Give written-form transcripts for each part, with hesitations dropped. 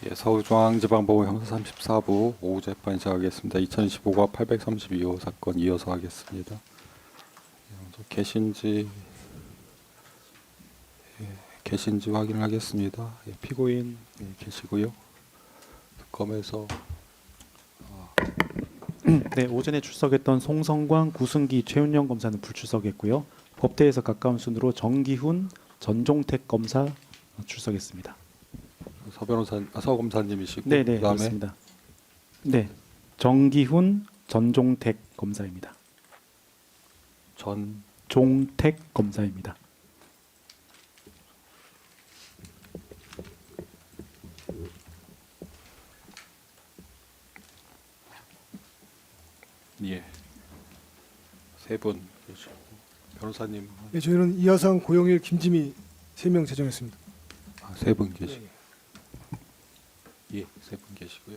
예, 서울중앙지방법원 형사 34부 오후 재판 시작하겠습니다. 2025과 832호 사건 이어서 하겠습니다. 먼저 계신지 확인을 하겠습니다. 예, 피고인 계시고요. 특검에서 네, 오전에 출석했던 송성광, 구승기, 최윤영 검사는 불출석했고요. 법대에서 가까운 순으로 정기훈, 전종택 검사 출석했습니다. 서 검사님이시고 네, 그다음에 그렇습니다. 네, 정기훈, 전종택 검사입니다. 종택 검사입니다. 예, 세 분 계시고 변호사님 네, 저희는 이하상, 고영일, 김지미 3명 제정했습니다. 세 분 계시고 예, 세 분 계시고요.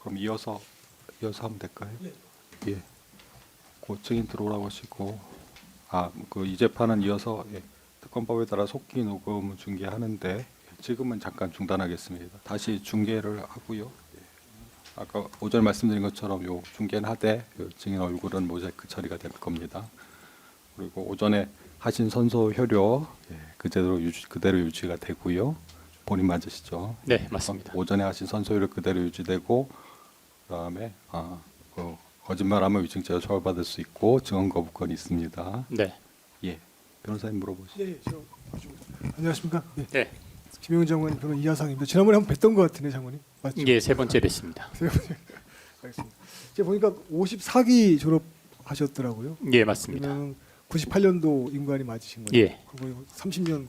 그럼 이어서 하면 될까요? 예. 그 증인 들어오라고 하시고 그 이 재판은 이어서 특검법에 따라 속기 녹음 중계하는데 지금은 잠깐 중단하겠습니다. 다시 중계를 하고요. 아까 오전에 말씀드린 것처럼 요 중계는 하되 증인 얼굴은 모자이크 처리가 될 겁니다. 그리고 오전에 하신 선서 효료 그대로 유지가 되고요. 본인 맞으시죠? 네, 맞습니다. 오전에 하신 선서 효료 그대로 유지되고 그다음에 거짓말하면 위증죄로 처벌받을 수 있고 증언 거부권이 있습니다. 네. 예, 변호사님 물어보시죠. 네, 안녕하십니까? 네. 네. 김영훈 장관님, 저는 이하상입니다. 지난번에 한번 뵀던 것 같은데 장관님 맞죠? 이게 세 번째 됐습니다. 알겠습니다. 제가 보니까 54기 졸업하셨더라고요. 예, 맞습니다. 그러면 98년도 임관이 맞으신 거예요. 예. 그리고 30년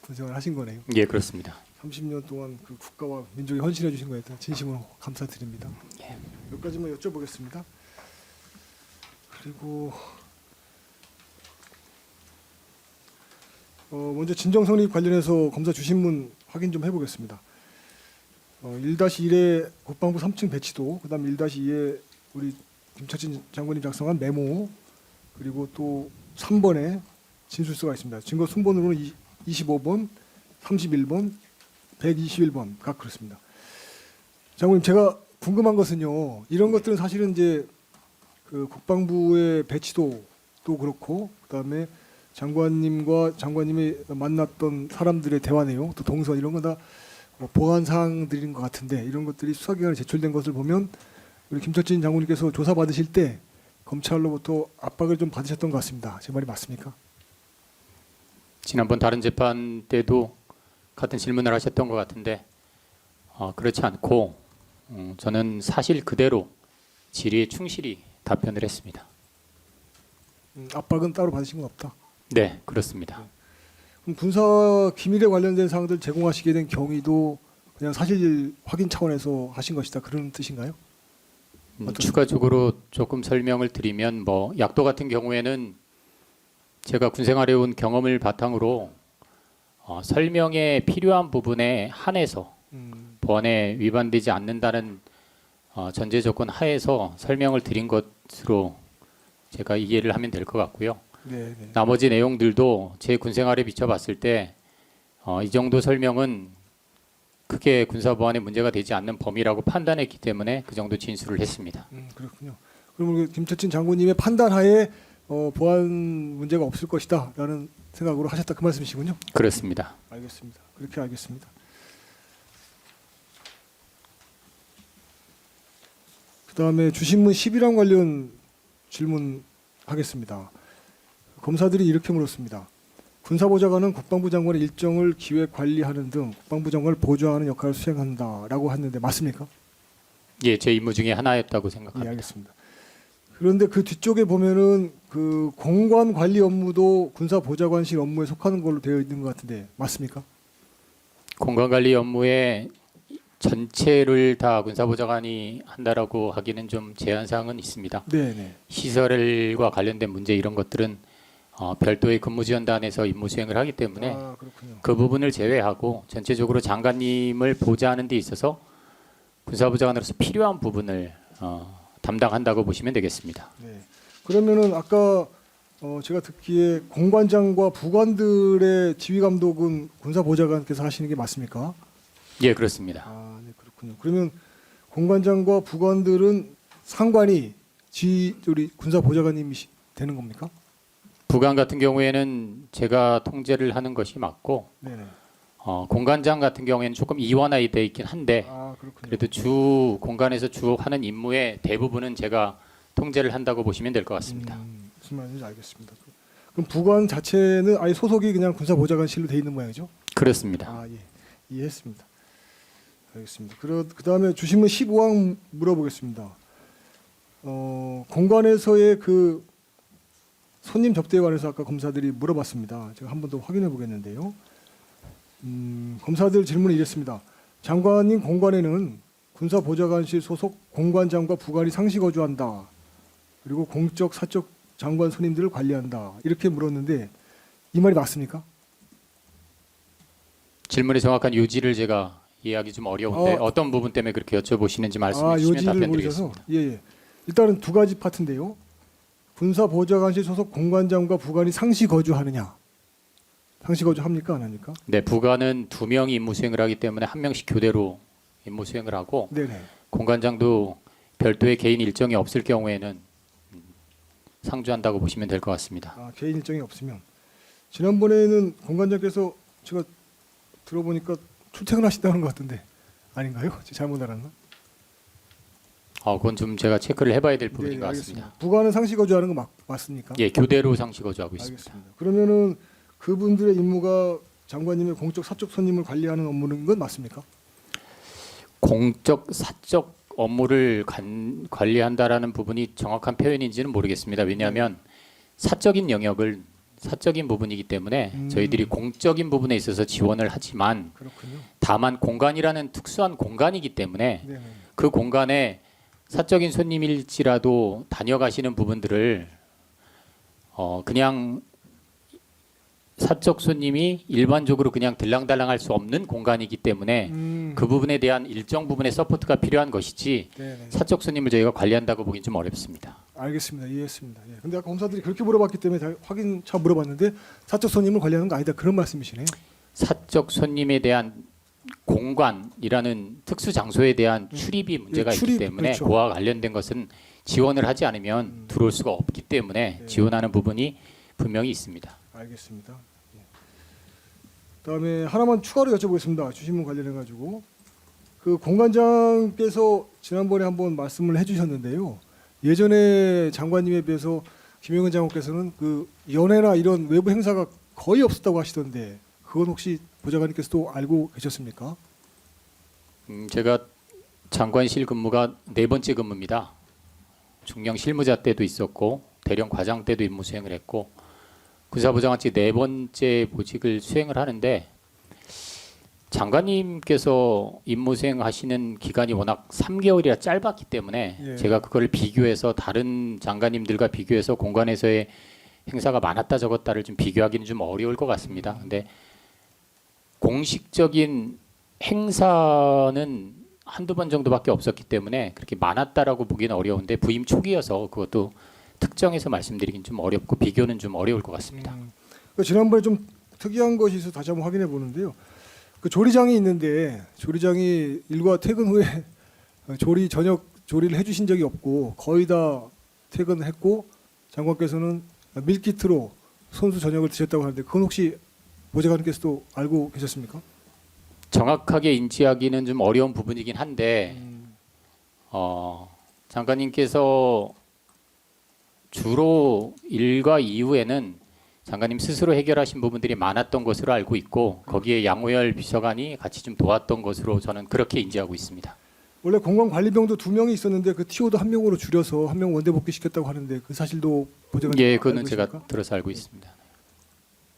군생활 하신 거네요. 예, 그렇습니다. 30년 동안 그 국가와 민족에 헌신해 주신 거에 대해 진심으로 감사드립니다. 예. 몇 가지만 여쭤보겠습니다. 그리고 먼저 진정 성립 관련해서 검사 주신문 확인 좀 해보겠습니다. 1-1에 국방부 3층 배치도, 그다음 1-2에 우리 김철진 장관님 작성한 메모, 그리고 또 3번에 진술서가 있습니다. 증거 순번으로는 25번, 31번, 121번 각 그렇습니다. 장관님, 제가 궁금한 것은요, 이런 것들은 사실은 이제 그 국방부의 배치도도 그렇고, 그다음에 장관님과 장관님이 만났던 사람들의 대화 내용, 또 동선 이런 건 다 보안 사항들인 것 같은데, 이런 것들이 수사기관에 제출된 것을 보면 우리 김철진 장군님께서 조사 받으실 때 검찰로부터 압박을 좀 받으셨던 것 같습니다. 제 말이 맞습니까? 지난번 다른 재판 때도 같은 질문을 하셨던 것 같은데 그렇지 않고 저는 사실 그대로 질의에 충실히 답변을 했습니다. 압박은 따로 받으신 건 없다. 네, 그렇습니다. 그럼 군사 기밀에 관련된 사항들 제공하시게 된 경위도 그냥 사실 확인 차원에서 하신 것이다, 그런 뜻인가요? 추가적으로 조금 설명을 드리면 약도 같은 경우에는 제가 군생활해 온 경험을 바탕으로 설명에 필요한 부분에 한해서 보안에 위반되지 않는다는 전제 조건 하에서 설명을 드린 것으로 제가 이해를 하면 될 것 같고요. 네. 나머지 내용들도 제 군생활에 비춰봤을 때 이 정도 설명은 크게 군사보안에 문제가 되지 않는 범위라고 판단했기 때문에 그 정도 진술을 했습니다. 그렇군요. 그럼 우리 김철진 장군님의 판단하에 보안 문제가 없을 것이다라는 생각으로 하셨다, 그 말씀이시군요. 그렇습니다. 알겠습니다. 그렇게 알겠습니다. 그다음에 주신문 11항 관련 질문하겠습니다. 검사들이 이렇게 물었습니다. 군사보좌관은 국방부 장관의 일정을 기획 관리하는 등 국방부 장관을 보좌하는 역할을 수행한다라고 했는데 맞습니까? 예, 제 임무 중에 하나였다고 예, 생각합니다. 알겠습니다. 그런데 그 뒤쪽에 보면은 그 공관 관리 업무도 군사보좌관실 업무에 속하는 걸로 되어 있는 것 같은데 맞습니까? 공간관리 업무의 전체를 다 군사보좌관이 한다라고 하기는 좀 제한 사항은 있습니다. 네. 시설과 관련된 문제 이런 것들은 별도의 근무지원단에서 임무 수행을 하기 때문에 그렇군요. 그 부분을 제외하고 전체적으로 장관님을 보좌하는 데 있어서 군사보좌관으로서 필요한 부분을 담당한다고 보시면 되겠습니다. 네. 그러면은 아까 제가 듣기에 공관장과 부관들의 지휘 감독은 군사보좌관께서 하시는 게 맞습니까? 예, 그렇습니다. 아, 네, 그렇군요. 그러면 공관장과 부관들은 상관이 우리 군사보좌관님이 되는 겁니까? 부관 같은 경우에는 제가 통제를 하는 것이 맞고 네네. 공관장 같은 경우에는 조금 이원화돼 있긴 한데 아, 그렇군요. 그래도 공관에서 주 하는 임무의 대부분은 제가 통제를 한다고 보시면 될 것 같습니다. 무슨 말인지 알겠습니다. 그럼 부관 자체는 아예 소속이 그냥 군사보좌관실로 돼 있는 모양이죠? 그렇습니다. 아, 예. 이해했습니다. 알겠습니다. 그다음에 주신문 15항 물어보겠습니다. 공관에서의 그 손님 접대에 관해서 아까 검사들이 물어봤습니다. 제가 한 번 더 확인해 보겠는데요. 검사들 질문이 이랬습니다. 장관님 공관에는 군사보좌관실 소속 공관장과 부관이 상시 거주한다. 그리고 공적 사적 장관 손님들을 관리한다. 이렇게 물었는데 이 말이 맞습니까? 질문의 정확한 요지를 제가 이해하기 좀 어려운데 어떤 부분 때문에 그렇게 여쭤보시는지 말씀해 주시면 요지를 답변드리겠습니다. 모르셔서 예. 일단은 두 가지 파트인데요. 군사보좌관실 소속 공관장과 부관이 상시 거주하느냐? 상시 거주합니까? 안 합니까? 네, 부관은 2명이 임무 수행을 하기 때문에 1명씩 교대로 임무 수행을 하고 네네. 공관장도 별도의 개인 일정이 없을 경우에는 상주한다고 보시면 될 것 같습니다. 아, 개인 일정이 없으면 지난번에는 공관장께서 제가 들어보니까 출퇴근하신다는 것 같은데 아닌가요? 제가 잘못 알았나? 그건 좀 제가 체크를 해봐야 될 부분인 네네, 것 알겠습니다. 같습니다. 부관은 상시 거주하는 거 맞습니까? 예, 교대로 상시 거주하고 있습니다. 알겠습니다. 그러면은 그분들의 임무가 장관님의 공적 사적 손님을 관리하는 업무는 건 맞습니까? 공적 사적 업무를 관리한다라는 부분이 정확한 표현인지는 모르겠습니다. 왜냐하면 사적인 영역을 사적인 부분이기 때문에 저희들이 공적인 부분에 있어서 지원을 하지만 그렇군요. 다만 공간이라는 특수한 공간이기 때문에 네네. 그 공간에 사적인 손님일지라도 다녀가시는 부분들을 그냥 사적 손님이 일반적으로 그냥 들랑달랑할 수 없는 공간이기 때문에 그 부분에 대한 일정 부분의 서포트가 필요한 것이지 네네. 사적 손님을 저희가 관리한다고 보기는 좀 어렵습니다. 알겠습니다. 이해했습니다. 예. 근데 아까 검사들이 그렇게 물어봤기 때문에 다 확인차 물어봤는데 사적 손님을 관리하는 거 아니다 그런 말씀이시네요. 사적 손님에 대한 공간이라는 특수 장소에 대한 출입이 문제가 출입, 있기 때문에 그렇죠. 그와 관련된 것은 지원을 하지 않으면 들어올 수가 없기 때문에 네. 지원하는 부분이 분명히 있습니다. 알겠습니다. 예. 그다음에 하나만 추가로 여쭤보겠습니다. 주신문 관련해 가지고 그 공관장께서 지난번에 한번 말씀을 해주셨는데요. 예전에 장관님에 비해서 김영은 장관께서는 그 연회나 이런 외부 행사가 거의 없었다고 하시던데 그건 혹시 보좌관님께서도 알고 계셨습니까? 제가 장관실 근무가 4번째 근무입니다. 중령 실무자 때도 있었고 대령 과장 때도 임무 수행을 했고 군사보좌관직 4번째 보직을 수행을 하는데 장관님께서 임무 수행하시는 기간이 워낙 3개월이라 짧았기 때문에 예. 제가 그걸 비교해서 다른 장관님들과 비교해서 공관에서의 행사가 많았다 적었다를 좀 비교하기는 좀 어려울 것 같습니다. 근데 공식적인 행사는 한두 번 정도밖에 없었기 때문에 그렇게 많았다라고 보기는 어려운데 부임 초기여서 그것도 특정해서 말씀드리긴 좀 어렵고 비교는 좀 어려울 것 같습니다. 그 지난번에 좀 특이한 것이 있어서 다시 한번 확인해 보는데요. 그 조리장이 있는데 조리장이 일과 퇴근 후에 저녁 조리를 해주신 적이 없고 거의 다 퇴근했고 장관께서는 밀키트로 손수 저녁을 드셨다고 하는데 그건 혹시 보좌관님께서도 알고 계셨습니까? 정확하게 인지하기는 좀 어려운 부분이긴 한데 장관님께서 주로 일과 이후에는 장관님 스스로 해결하신 부분들이 많았던 것으로 알고 있고 거기에 양호열 비서관이 같이 좀 도왔던 것으로 저는 그렇게 인지하고 있습니다. 원래 공관관리병도 2명이 있었는데 그 TO도 1명으로 줄여서 1명 원대 복귀시켰다고 하는데 그 사실도 보좌관님 예, 알고 그거는 계십니까? 제가 들어서 알고 있습니다.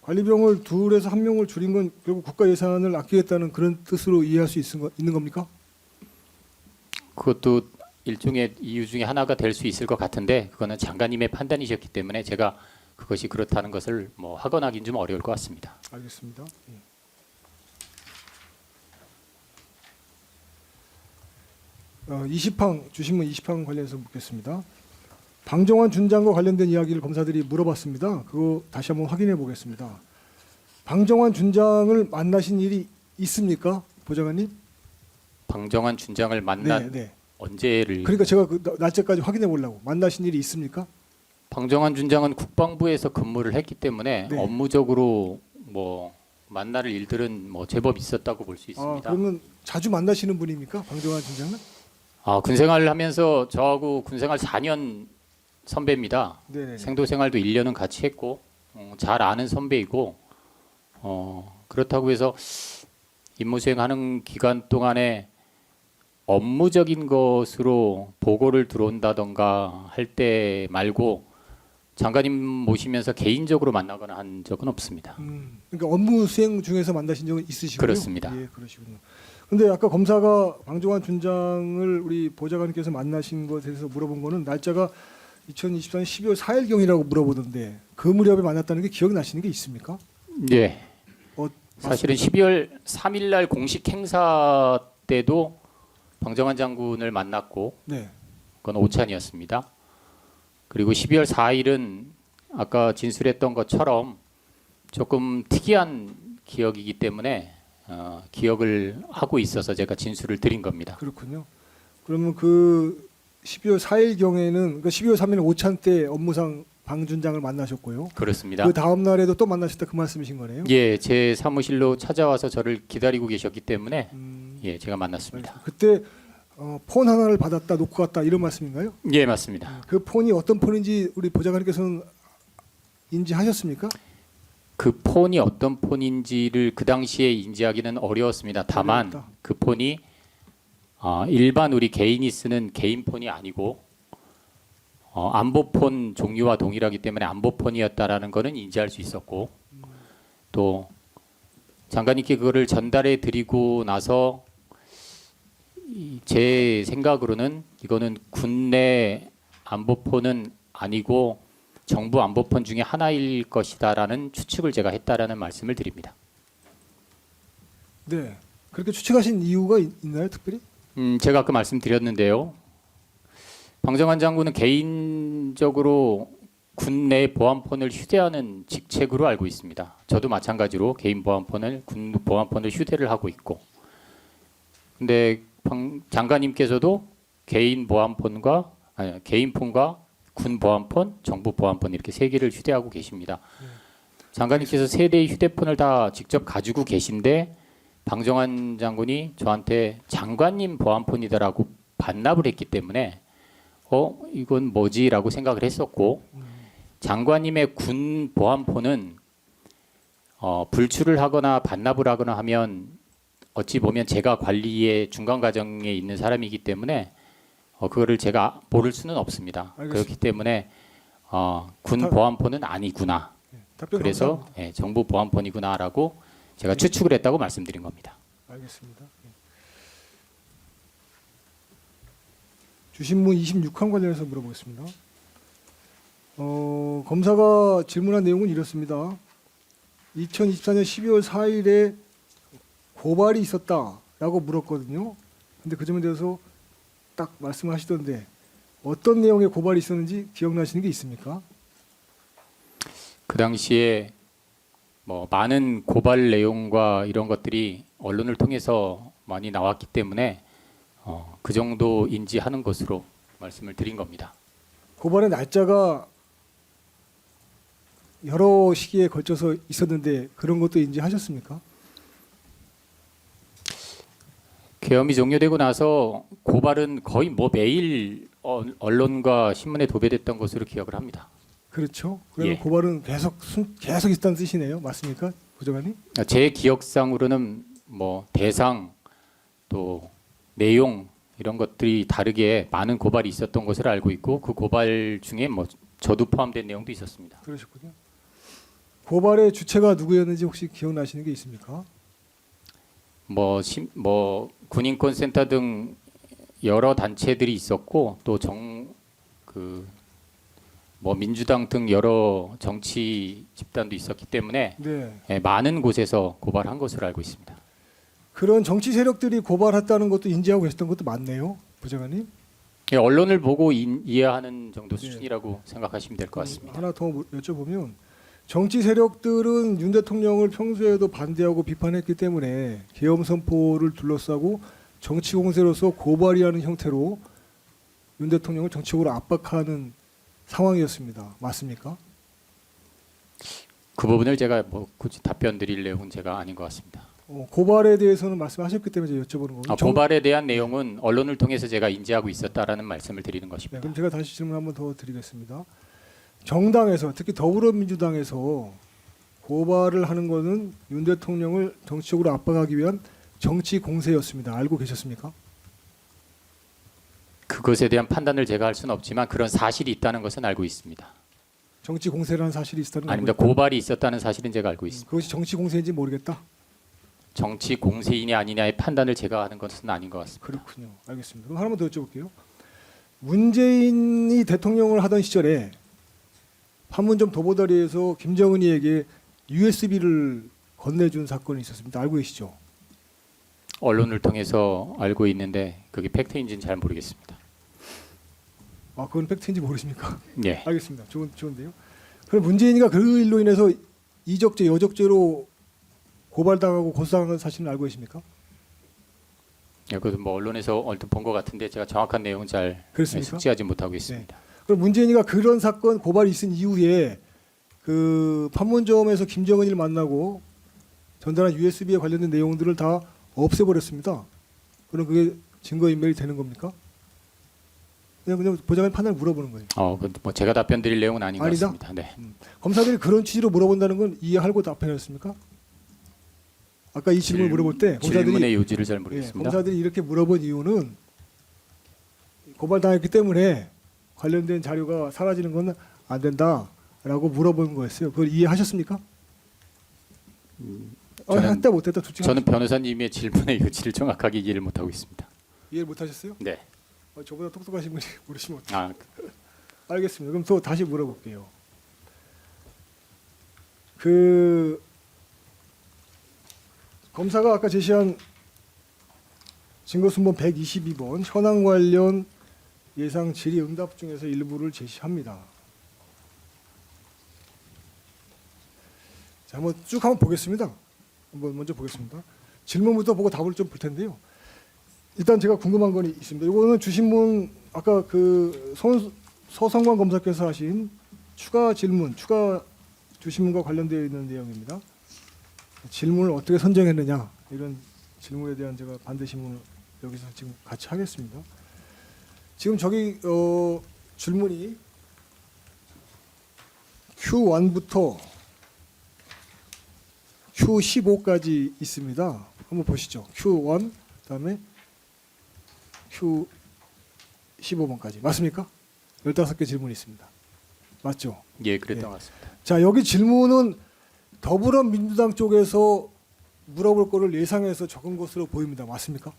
관리병을 2에서 1명을 줄인 건 결국 국가 예산을 아끼겠다는 그런 뜻으로 이해할 수 있는 겁니까? 그것도 일종의 이유 중에 하나가 될 수 있을 것 같은데 그거는 장관님의 판단이셨기 때문에 제가 그것이 그렇다는 것을 뭐 확언하기는 좀 어려울 것 같습니다. 알겠습니다. 예. 20항 주신문 20항 관련해서 묻겠습니다. 방정환 준장과 관련된 이야기를 검사들이 물어봤습니다. 그거 다시 한번 확인해 보겠습니다. 방정환 준장을 만나신 일이 있습니까, 보좌관님? 방정환 준장을 만난 네. 언제를? 그러니까 제가 그 날짜까지 확인해 보려고. 만나신 일이 있습니까? 방정환 준장은 국방부에서 근무를 했기 때문에 네. 업무적으로 뭐 만날 일들은 뭐 제법 있었다고 볼 수 있습니다. 그러면 자주 만나시는 분입니까, 방정환 준장은? 군생활을 하면서 저하고 군생활 4년 선배입니다. 네. 생도생활도 1년은 같이 했고 잘 아는 선배이고 그렇다고 해서 임무 수행하는 기간 동안에 업무적인 것으로 보고를 들어온다던가 할 때 말고 장관님 모시면서 개인적으로 만나거나 한 적은 없습니다. 그러니까 업무 수행 중에서 만나신 적은 있으시고요. 그렇습니다. 예, 그러시군요. 근데 아까 검사가 방정환 준장을 우리 보좌관님께서 만나신 것에 대해서 물어본 거는 날짜가 2024년 12월 4일 경이라고 물어보던데 그 무렵에 만났다는 게 기억나시는 게 있습니까? 네. 어, 사실은 12월 3일 날 공식 행사 때도 방정환 장군을 만났고 네. 그건 오찬이었습니다. 그리고 12월 4일은 아까 진술했던 것처럼 조금 특이한 기억이기 때문에 기억을 하고 있어서 제가 진술을 드린 겁니다. 그렇군요. 그러면 그 12월 4일 경에는 그러니까 12월 3일 오찬 때 업무상 방 준장을 만나셨고요. 그렇습니다. 그 다음 날에도 또 만나셨다 그 말씀이신 거네요. 예, 제 사무실로 찾아와서 저를 기다리고 계셨기 때문에 예. 제가 만났습니다. 그때 폰 하나를 받았다 놓고 갔다 이런 말씀인가요? 예, 맞습니다. 그 폰이 어떤 폰인지 우리 보좌관님께서는 인지하셨습니까? 그 폰이 어떤 폰인지를 그 당시에 인지하기는 어려웠습니다. 다만 어려웠다. 그 폰이 일반 우리 개인이 쓰는 개인 폰이 아니고 안보폰 종류와 동일하기 때문에 안보폰이었다라는 거는 인지할 수 있었고 또 장관님께 그거를 전달해 드리고 나서 제 생각으로는 이거는 군내 안보폰은 아니고 정부 안보폰 중에 하나일 것이다라는 추측을 제가 했다라는 말씀을 드립니다. 네. 그렇게 추측하신 이유가 있나요, 특별히? 제가 아까 말씀드렸는데요. 방정환 장군은 개인적으로 군내 보안폰을 휴대하는 직책으로 알고 있습니다. 저도 마찬가지로 개인 보안폰을 군 보안폰을 휴대를 하고 있고, 근데 장관님께서도 개인 보안폰과 개인 폰과 군 보안폰, 정부 보안폰 이렇게 세 개를 휴대하고 계십니다. 장관님께서 세 대의 휴대폰을 다 직접 가지고 계신데 방정환 장군이 저한테 장관님 보안폰이다라고 반납을 했기 때문에 이건 뭐지라고 생각을 했었고 장관님의 군 보안폰은 불출을 하거나 반납을 하거나 하면 어찌 보면 제가 관리의 중간 과정에 있는 사람이기 때문에 그거를 제가 모를 수는 없습니다. 알겠습니다. 그렇기 때문에 군 보안폰은 아니구나. 답변 그래서 감사합니다. 정부 보안폰이구나라고 제가 추측을 했다고 말씀드린 겁니다. 알겠습니다. 주신문 26항 관련해서 물어보겠습니다. 검사가 질문한 내용은 이렇습니다. 2024년 12월 4일에 고발이 있었다라고 물었거든요. 근데 그 점에 대해서 딱 말씀하시던데 어떤 내용의 고발이 있었는지 기억나시는 게 있습니까? 그 당시에 뭐 많은 고발 내용과 이런 것들이 언론을 통해서 많이 나왔기 때문에 그 정도 인지하는 것으로 말씀을 드린 겁니다. 고발의 날짜가 여러 시기에 걸쳐서 있었는데 그런 것도 인지하셨습니까? 계엄이 종료되고 나서 고발은 거의 뭐 매일 언론과 신문에 도배됐던 것으로 기억을 합니다. 그렇죠. 그러면 예. 고발은 계속 있다는 뜻이네요. 맞습니까, 보좌관님? 제 기억상으로는 뭐 대상 또 내용 이런 것들이 다르게 많은 고발이 있었던 것을 알고 있고 그 고발 중에 뭐 저도 포함된 내용도 있었습니다. 그러셨군요. 고발의 주체가 누구였는지 혹시 기억나시는 게 있습니까? 뭐 군인권센터 등 여러 단체들이 있었고 또 뭐 민주당 등 여러 정치 집단도 있었기 때문에 네. 많은 곳에서 고발한 것으로 알고 있습니다. 그런 정치 세력들이 고발했다는 것도 인지하고 계셨던 것도 맞네요, 보좌관님. 예, 언론을 보고 이해하는 정도 수준이라고 생각하시면 될 것 같습니다. 하나 더 여쭤보면 정치 세력들은 윤 대통령을 평소에도 반대하고 비판했기 때문에 계엄 선포를 둘러싸고 정치 공세로서 고발이라는 형태로 윤 대통령을 정치적으로 압박하는 상황이었습니다. 맞습니까? 그 부분을 제가 뭐 굳이 답변 드릴 내용은 제가 아닌 것 같습니다. 고발에 대해서는 말씀하셨기 때문에 제가 여쭤보는 거고요. 고발에 대한 내용은 언론을 통해서 제가 인지하고 있었다라는 말씀을 드리는 네, 것입니다. 그럼 제가 다시 질문 한번 더 드리겠습니다. 정당에서 특히 더불어민주당에서 고발을 하는 것은 윤 대통령을 정치적으로 압박하기 위한 정치 공세였습니다. 알고 계셨습니까? 그것에 대한 판단을 제가 할 수는 없지만 그런 사실이 있다는 것은 알고 있습니다. 정치 공세라는 사실이 있다는 거 아닙니다. 알고 있다. 고발이 있었다는 사실은 제가 알고 있습니다. 그것이 정치 공세인지 모르겠다. 정치 공세인이 아니냐의 판단을 제가 하는 것은 아닌 것 같습니다. 그렇군요. 알겠습니다. 그럼 하나만 더 여쭤볼게요. 문재인이 대통령을 하던 시절에 판문점 도보다리에서 김정은이에게 USB를 건네준 사건이 있었습니다. 알고 계시죠? 언론을 통해서 알고 있는데 그게 팩트인지는 잘 모르겠습니다. 아, 그건 팩트인지 모르십니까? 예. 알겠습니다. 좋은데요. 그럼 문재인이가 그 일로 인해서 이적죄, 여적죄로 고발당하고 고소당한 사실은 알고 계십니까? 예, 그것은 뭐 언론에서 얼핏 본 것 같은데 제가 정확한 내용은 잘 그렇습니까? 숙지하지 못하고 있습니다. 그럼 문재인이가 그런 사건 고발이 있은 이후에 그 판문점에서 김정은이를 만나고 전달한 USB에 관련된 내용들을 다 없애버렸습니다. 그럼 그게 증거인멸이 되는 겁니까? 그냥 보좌관 판단을 물어보는 거예요. 뭐 제가 답변 드릴 내용은 아닌 것 아니다? 같습니다. 네. 검사들이 그런 취지로 물어본다는 건 이해하고 답변했습니까? 아까 이 질문을 물어볼 때 검사들이 질문의 요지를 잘 모르겠습니다. 검사들이 이렇게 물어본 이유는 고발당했기 때문에 관련된 자료가 사라지는 건 안 된다라고 물어본 거였어요. 그걸 이해하셨습니까? 했다 못했다 둘 중에 저는 변호사님의 질문의 요지를 정확하게 이해를 못하고 있습니다. 이해를 못하셨어요? 네. 저보다 똑똑하신 분이 모르시면 어떡해요. 아, 알겠습니다. 그럼 또 다시 물어볼게요. 그 검사가 아까 제시한 증거순번 122번 현황 관련 예상 질의 응답 중에서 일부를 제시합니다. 자, 한번 쭉 한번 보겠습니다. 한번 먼저 보겠습니다. 질문부터 보고 답을 좀 볼 텐데요. 일단 제가 궁금한 건 있습니다. 이거는 주신 분 아까 그 서성관 검사께서 하신 추가 주신문과 관련되어 있는 내용입니다. 질문을 어떻게 선정했느냐 이런 질문에 대한 제가 반대신문을 여기서 지금 같이 하겠습니다. 지금 저기 질문이 Q1부터 Q15까지 있습니다. 한번 보시죠. Q1 그다음에 Q15번까지 맞습니까? 15개 질문이 있습니다. 맞죠? 예, 그랬던 예. 것 같습니다. 자, 여기 질문은 더불어민주당 쪽에서 물어볼 거를 예상해서 적은 것으로 보입니다. 맞습니까?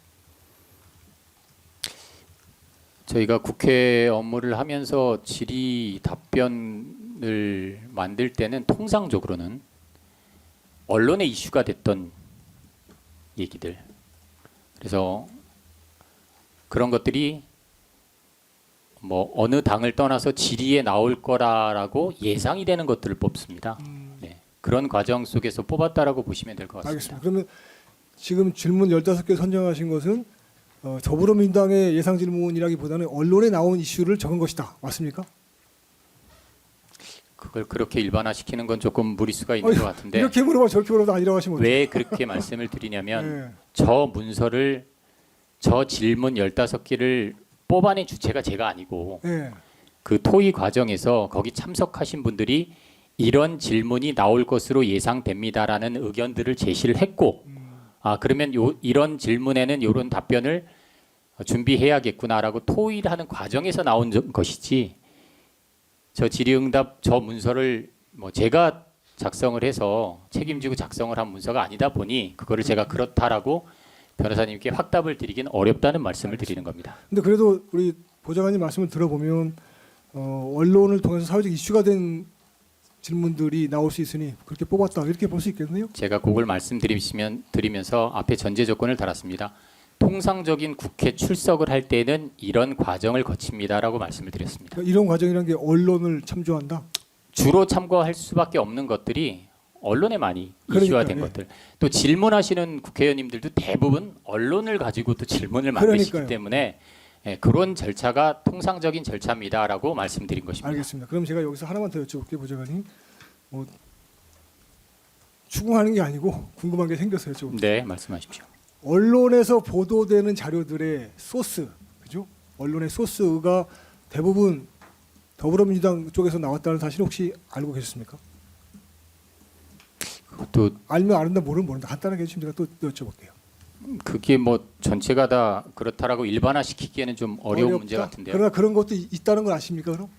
저희가 국회 업무를 하면서 질의 답변을 만들 때는 통상적으로는 언론의 이슈가 됐던 얘기들, 그래서 그런 것들이 뭐 어느 당을 떠나서 질의에 나올 거라고 예상이 되는 것들을 뽑습니다. 네, 그런 과정 속에서 뽑았다라고 보시면 될 것 같습니다. 알겠습니다. 그러면 지금 질문 15개 선정하신 것은 더불어민주당의 예상 질문이라기보다는 언론에 나온 이슈를 적은 것이다. 맞습니까? 그걸 그렇게 일반화시키는 건 조금 무리수가 있는 것 같은데 이렇게 물어봐 저렇게 물어봐 아니라고 하시면 왜 그렇게 말씀을 드리냐면 어떡해요? 저 문서를 저 질문 15개를 뽑아낸 주체가 제가 아니고 예. 그 토의 과정에서 거기 참석하신 분들이 이런 질문이 나올 것으로 예상됩니다라는 의견들을 제시를 했고 그러면 이런 질문에는 이런 답변을 준비해야겠구나라고 토의를 하는 과정에서 나온 것이지 저 질의응답 저 문서를 뭐 제가 작성을 해서 책임지고 작성을 한 문서가 아니다 보니 그거를 제가 그렇다라고 변호사님께 확답을 드리긴 어렵다는 말씀을 드리는 겁니다. 근데 그래도 우리 보좌관님 말씀을 들어보면 언론을 통해서 사회적 이슈가 된 질문들이 나올 수 있으니 그렇게 뽑았다 이렇게 볼 수 있겠네요. 제가 그걸 말씀드리면서 앞에 전제 조건을 달았습니다. 통상적인 국회 출석을 할 때는 이런 과정을 거칩니다라고 말씀을 드렸습니다. 그러니까 이런 과정이라는 게 언론을 참조한다. 주로 참고할 수밖에 없는 것들이 언론에 많이 그러니까요, 이슈화된 예. 것들. 또 질문하시는 국회의원님들도 대부분 언론을 가지고 또 질문을 만드시기 그러니까요. 때문에 예, 그런 절차가 통상적인 절차입니다라고 말씀드린 것입니다. 알겠습니다. 그럼 제가 여기서 하나만 더 여쭤볼게요, 보좌관님. 뭐 추궁하는 게 아니고 궁금한 게 생겨서 여쭤볼게요. 네, 말씀하십시오. 언론에서 보도되는 자료들의 소스, 그죠? 언론의 소스가 대부분 더불어민주당 쪽에서 나왔다는 사실 혹시 알고 계셨습니까? 또 알면 아는다, 모르면 모른다. 간단하게 해주시면 제가 또 여쭤볼게요. 그게 뭐 전체가 다 그렇다라고 일반화시키기에는 좀 어려운 어렵다? 문제 같은데요. 그러나 그런 것도 있다는 걸 아십니까, 그럼?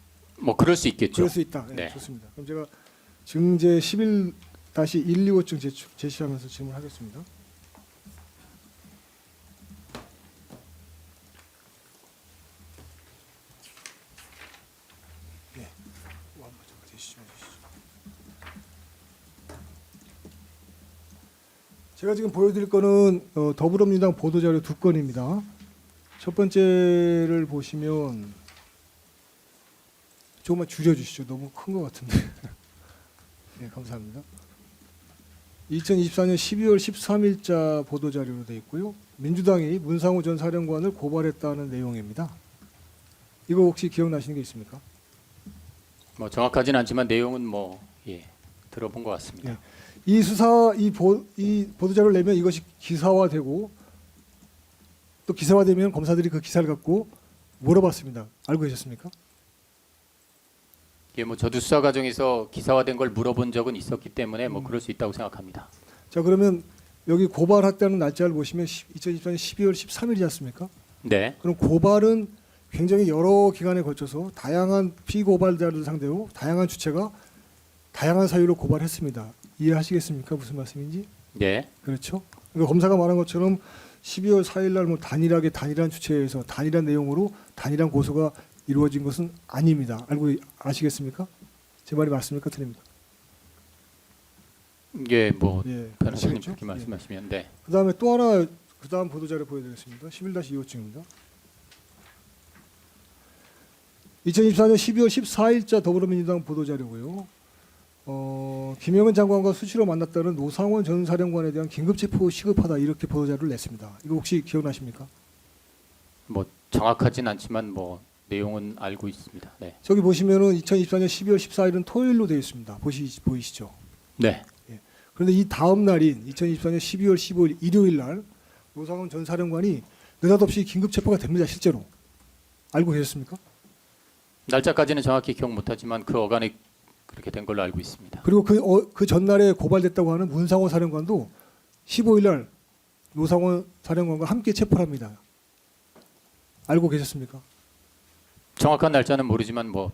뭐 그럴 수 있겠죠. 그럴 수 있다. 네, 네. 좋습니다. 그럼 제가 증제 11-125증 제시하면서 질문하겠습니다. 네, 한번 제시해 주시죠. 제가 지금 보여드릴 거는 더불어민주당 보도자료 2건입니다. 첫 번째를 보시면 조금만 줄여주시죠. 너무 큰 것 같은데. 네, 감사합니다. 2024년 12월 13일자 보도자료로 되어 있고요. 민주당이 문상호 전 사령관을 고발했다는 내용입니다. 이거 혹시 기억나시는 게 있습니까? 뭐 정확하진 않지만 내용은 뭐 예, 들어본 것 같습니다. 예. 이 보도자료를 내면 이것이 기사화되고 또 기사화되면 검사들이 그 기사를 갖고 물어봤습니다. 알고 계셨습니까? 예, 뭐 저도 수사 과정에서 기사화된 걸 물어본 적은 있었기 때문에 뭐 그럴 수 있다고 생각합니다. 자, 그러면 여기 고발했다는 날짜를 보시면 2024년 12월 13일이지 않습니까? 네, 그럼 고발은 굉장히 여러 기간에 걸쳐서 다양한 피고발자를 상대로 다양한 주체가 다양한 사유로 고발했습니다. 이해하시겠습니까? 무슨 말씀인지? 네, 그렇죠? 그러니까 검사가 말한 것처럼 12월 4일 날 뭐 단일하게 단일한 주체에서 단일한 내용으로 단일한 고소가 이루어진 것은 아닙니다. 알고 아시겠습니까? 제 말이 맞습니까? 틀립니까? 이게 뭐 예, 변호사님 아시겠죠? 그렇게 말씀하시면 네. 그다음에 또 하나 그다음 보도자료 보여드리겠습니다. 11-25층입니다. 2024년 12월 14일자 더불어민주당 보도자료고요. 김영은 장관과 수시로 만났다는 노상원 전 사령관에 대한 긴급체포 시급하다 이렇게 보도자료를 냈습니다. 이거 혹시 기억나십니까? 뭐 정확하진 않지만 뭐 내용은 알고 있습니다. 네, 저기 보시면은 2024년 12월 14일은 토요일로 되어 있습니다. 보이시죠? 네, 그런데 이 다음 날인 2024년 12월 15일 일요일 날 노상원 전 사령관이 느닷없이 긴급체포가 됩니다. 실제로 알고 계셨습니까? 날짜까지는 정확히 기억 못하지만 그 어간에 그렇게 된 걸로 알고 있습니다. 그리고 그 전날에 고발됐다고 하는 문상호 사령관도 15일 날 노상원 사령관과 함께 체포합니다. 알고 계셨습니까? 정확한 날짜는 모르지만 뭐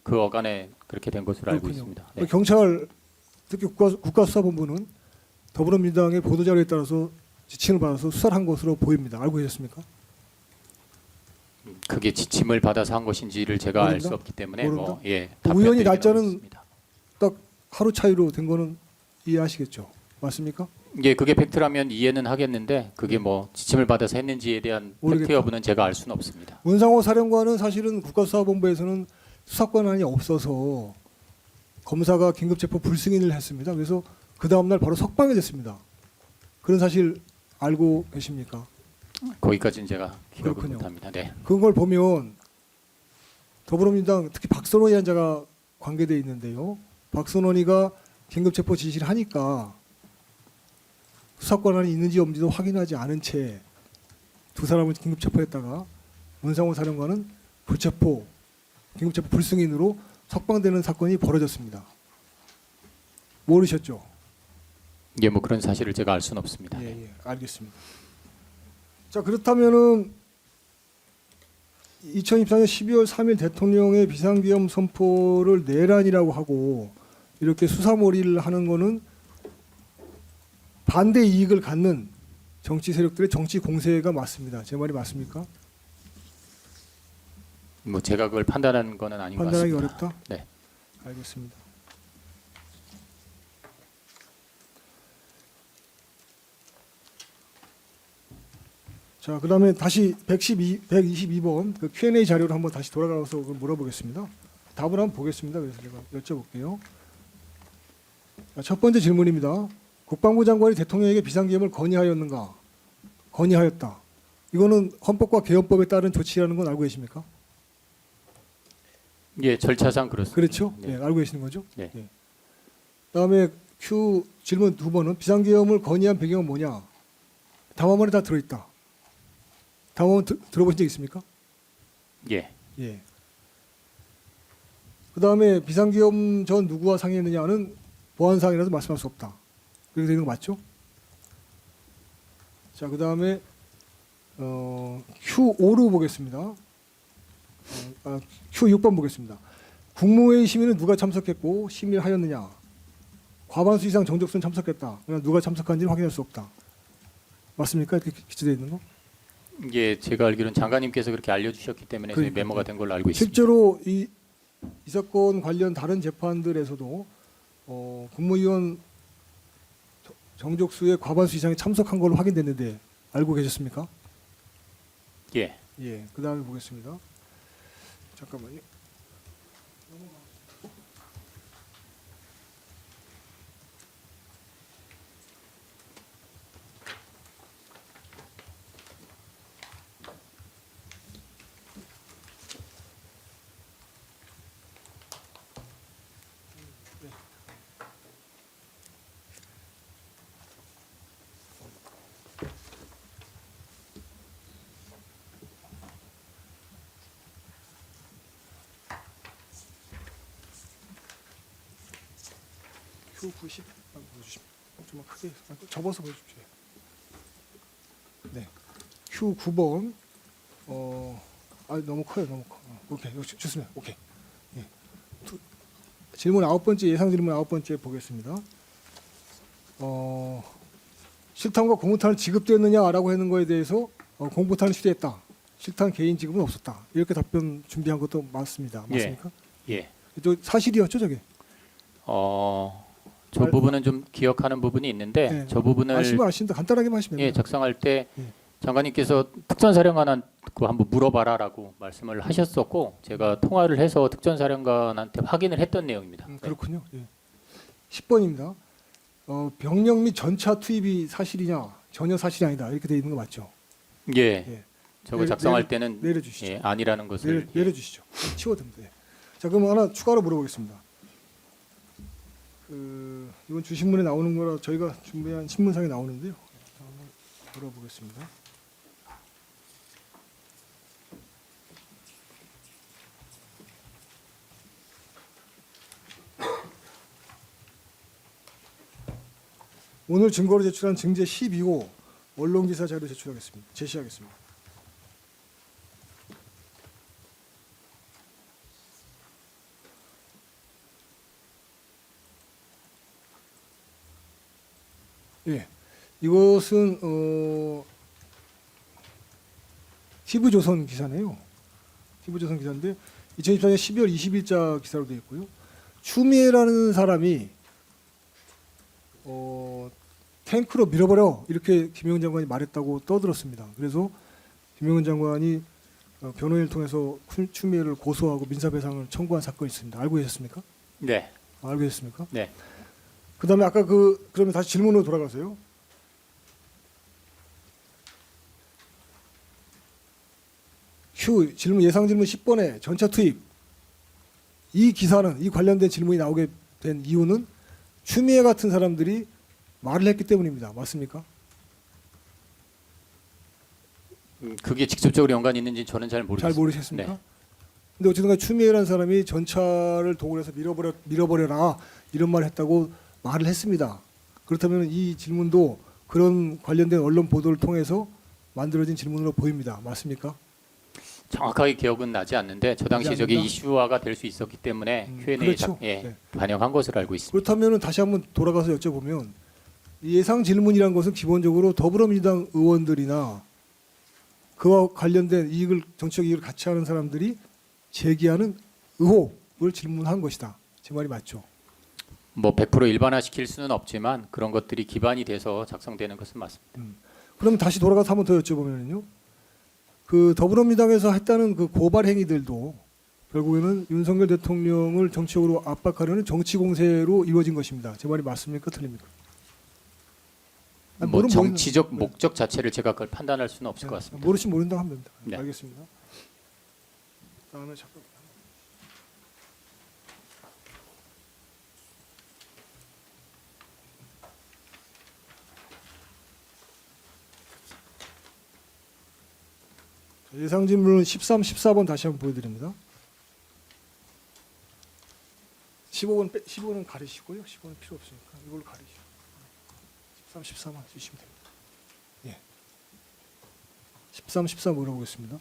그 어간에 그렇게 된 것으로 알고 그렇군요. 있습니다. 네. 경찰 특히 국가수사본부는 더불어민주당의 보도자료에 따라서 지침을 받아서 수사를 한 것으로 보입니다. 알고 계셨습니까? 그게 지침을 받아서 한 것인지를 제가 알 모른다? 수 없기 때문에 모른다? 뭐 예, 우연히 답변드리기는 날짜는 어렵습니다. 딱 하루 차이로 된 거는 이해하시겠죠? 맞습니까? 예, 그게 팩트라면 이해는 하겠는데 그게 뭐 지침을 받아서 했는지에 대한 팩트 모르겠다. 여부는 제가 알 수는 없습니다. 문상호 사령관은 사실은 국가수사본부에서는 수사권한이 없어서 검사가 긴급체포 불승인을 했습니다. 그래서 그 다음날 바로 석방이 됐습니다. 그런 사실 알고 계십니까? 거기까지는 제가 기억을 그렇군요. 못합니다. 네, 그걸 보면 더불어민주당 특히 박선원이라는 자가 관계되어 있는데요. 박선원이가 긴급체포 지시를 하니까 수사권한이 있는지 없는지도 확인하지 않은 채 두 사람을 긴급체포했다가 문상호 사령관은 긴급체포 불승인으로 석방되는 사건이 벌어졌습니다. 모르셨죠? 예, 뭐 그런 사실을 제가 알 수는 없습니다. 네. 예, 알겠습니다. 자, 그렇다면은 2024년 12월 3일 대통령의 비상계엄 선포를 내란이라고 하고 이렇게 수사몰이를 하는 거는 반대 이익을 갖는 정치 세력들의 정치 공세가 맞습니다. 제 말이 맞습니까? 뭐 제가 그걸 판단하는 거는 아닌 것 판단하기 같습니다. 어렵다? 네. 알겠습니다. 자, 그다음에 다시 122번 그 Q&A 자료를 한번 다시 돌아가서 그걸 물어보겠습니다. 답을 한번 보겠습니다. 그래서 제가 여쭤볼게요. 자, 첫 번째 질문입니다. 국방부 장관이 대통령에게 비상계엄을 건의하였는가? 건의하였다. 이거는 헌법과 개헌법에 따른 조치라는 건 알고 계십니까? 예, 절차상 그렇습니다. 그렇죠? 네. 예, 알고 계시는 거죠? 네. 예. 그다음에 Q 질문 두 번은 비상계엄을 건의한 배경은 뭐냐? 담화문에 다 들어있다. 담화문 들어보신 적 있습니까? 예. 예. 그다음에 비상계엄 전 누구와 상의했느냐는 보안상이라서 말씀할 수 없다. 그렇게 되는 거 맞죠? 자, 그다음에 Q5로 보겠습니다. Q6번 보겠습니다. 국무회의 심의는 누가 참석했고 심의하였느냐? 과반수 이상 정족수는 참석했다. 그러나 누가 참석한지는 확인할 수 없다. 맞습니까? 이렇게 기재되어 있는 거? 예, 제가 알기로는 장관님께서 그렇게 알려주셨기 때문에 저희 그러니까요. 메모가 된 걸로 알고 있습니다. 실제로 이 사건 관련 다른 재판들에서도 국무위원 정족수의 과반수 이상이 참석한 걸로 확인됐는데 알고 계셨습니까? 예. 예. 그 다음에 보겠습니다. 잠깐만요. Q90 보여주시면 좀만 크게 접어서 보여주십시오. 네, Q9번 너무 커요, 너무 커. 오케이, 좋습니다. 오케이. 예. 질문 9번째 예상 질문 9번째 보겠습니다. 실탄과 공포탄을 지급됐느냐라고 하는 거에 대해서 공포탄을 취재했다. 실탄 개인 지급은 없었다. 이렇게 답변 준비한 것도 맞습니다. 맞습니까? 예. 저 사실이었죠, 저게? 저 부분은 좀 기억하는 부분이 있는데 네. 저 부분을 아시면 아신다. 간단하게만 하시면 예, 됩니다. 작성할 때 예. 장관님께서 특전사령관한테 한번 물어봐라라고 말씀을 하셨었고 제가 통화를 해서 특전사령관한테 확인을 했던 내용입니다. 네. 그렇군요. 예. 10번입니다. 병력 및 전차 투입이 사실이냐? 전혀 사실이 아니다. 이렇게 돼 있는 거 맞죠? 예. 예. 저거 작성할 때는 내려주시죠. 예, 아니라는 것을 내려주시죠. 치워듭니다. 예. 자, 그럼 하나 추가로 물어보겠습니다. 이번 주신문에 나오는 거라 저희가 준비한 신문상에 나오는데요. 한번 물어보겠습니다. 오늘 증거로 제출한 증제 12호 언론기사 자료 제시하겠습니다. 예, 이것은 TV조선 기사네요. TV조선 기사인데 2024년 12월 20일자 기사로 되어 있고요. 추미애라는 사람이 탱크로 밀어버려 이렇게 김영은 장관이 말했다고 떠들었습니다. 그래서 김영은 장관이 변호인을 통해서 추미애를 고소하고 민사배상을 청구한 사건이 있습니다. 알고 계셨습니까? 네. 알고 계셨습니까? 네. 그다음에 아까 그러면 다시 질문으로 돌아가세요. 질문 예상 질문 10번에 전차 투입 이 기사는 이 관련된 질문이 나오게 된 이유는 추미애 같은 사람들이 말을 했기 때문입니다. 맞습니까? 그게 직접적으로 연관이 있는지 저는 잘 모르겠습니다. 잘 모르셨습니까? 네. 근데 어쨌든 추미애라는 사람이 전차를 도굴해서 밀어버려라 이런 말을 했다고 말을 했습니다. 그렇다면 이 질문도 그런 관련된 언론 보도를 통해서 만들어진 질문으로 보입니다. 맞습니까? 정확하게 기억은 나지 않는데 저 당시 나지 저게 않는다? 이슈화가 될 수 있었기 때문에 Q&A 그렇죠. 예, 네. 반영한 것으로 알고 있습니다. 그렇다면 다시 한번 돌아가서 여쭤보면 이 예상 질문이란 것은 기본적으로 더불어민주당 의원들이나 그와 관련된 정치적 이익을 같이 하는 사람들이 제기하는 의혹을 질문한 것이다. 제 말이 맞죠? 뭐 100% 일반화시킬 수는 없지만 그런 것들이 기반이 돼서 작성되는 것은 맞습니다. 그럼 다시 돌아가서 한 번 더 여쭤보면요. 그 더불어민주당에서 했다는 그 고발 행위들도 결국에는 윤석열 대통령을 정치적으로 압박하려는 정치 공세로 이루어진 것입니다. 제 말이 맞습니까? 틀립니까? 아니, 뭐 모르면 정치적 모르는- 목적 자체를 제가 그걸 판단할 수는 없을 것 같습니다. 모르시면 모른다고 하면 됩니다. 네. 알겠습니다. 다음에 잠깐. 예상 질문은 13, 14번 다시 한번 보여드립니다. 15번 가리시고요. 15는 필요 없으니까 이걸로 가리시고 13, 14만 주시면 됩니다. 예. 13, 14 물어보겠습니다.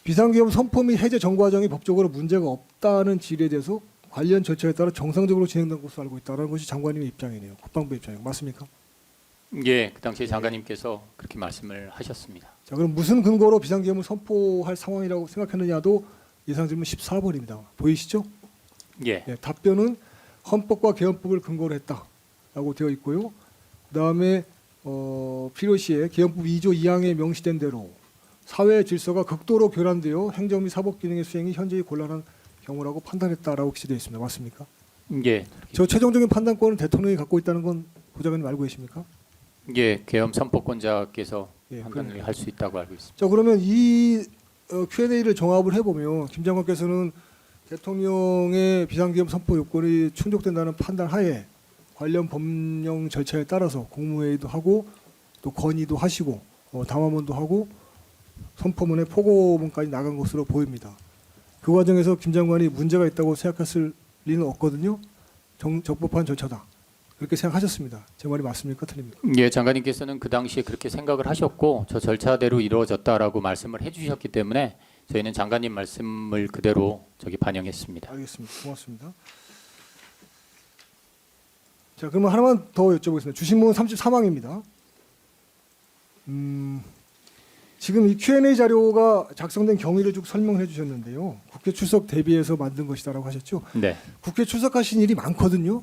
비상계엄 선포 및 해제 전 과정이 법적으로 문제가 없다는 질에 대해서 관련 절차에 따라 정상적으로 진행된 것으로 알고 있다는 것이 장관님의 입장이네요. 국방부 입장이에요. 맞습니까? 예, 그 당시에 장관님께서 그렇게 말씀을 하셨습니다. 자, 그럼 무슨 근거로 비상계엄을 선포할 상황이라고 생각했느냐도 예상 질문 14번입니다. 보이시죠? 예, 네, 답변은 헌법과 개헌법을 근거로 했다라고 되어 있고요. 그다음에 필요시에 개헌법 2조 2항에 명시된 대로 사회 질서가 극도로 교란되어 행정 및 사법 기능의 수행이 현저히 곤란한 경우라고 판단했다라고 기재되어 있습니다. 맞습니까? 예, 저 최종적인 판단권은 대통령이 갖고 있다는 건 보좌관님 알고 계십니까? 예, 계엄 선포권자께서 예, 판단을 할 수 있다고 알고 있습니다. 자, 그러면 이 Q&A를 종합을 해보면 김 장관께서는 대통령의 비상계엄 선포 요건이 충족된다는 판단 하에 관련 법령 절차에 따라서 국무회의도 하고 또 건의도 하시고 담화문도 하고 선포문에 포고문까지 나간 것으로 보입니다. 그 과정에서 김 장관이 문제가 있다고 생각했을 리는 없거든요. 적법한 절차다. 그렇게 생각하셨습니다. 제 말이 맞습니까? 틀립니까? 예, 장관님께서는 그 당시에 그렇게 생각을 하셨고 저 절차대로 이루어졌다라고 말씀을 해주셨기 때문에 저희는 장관님 말씀을 그대로 저기 반영했습니다. 알겠습니다. 고맙습니다. 자, 그러면 하나만 더 여쭤보겠습니다. 주신문 33항입니다. 지금 이 Q&A 자료가 작성된 경위를 쭉 설명해 주셨는데요. 국회 출석 대비해서 만든 것이다라고 하셨죠. 네, 국회 출석하신 일이 많거든요.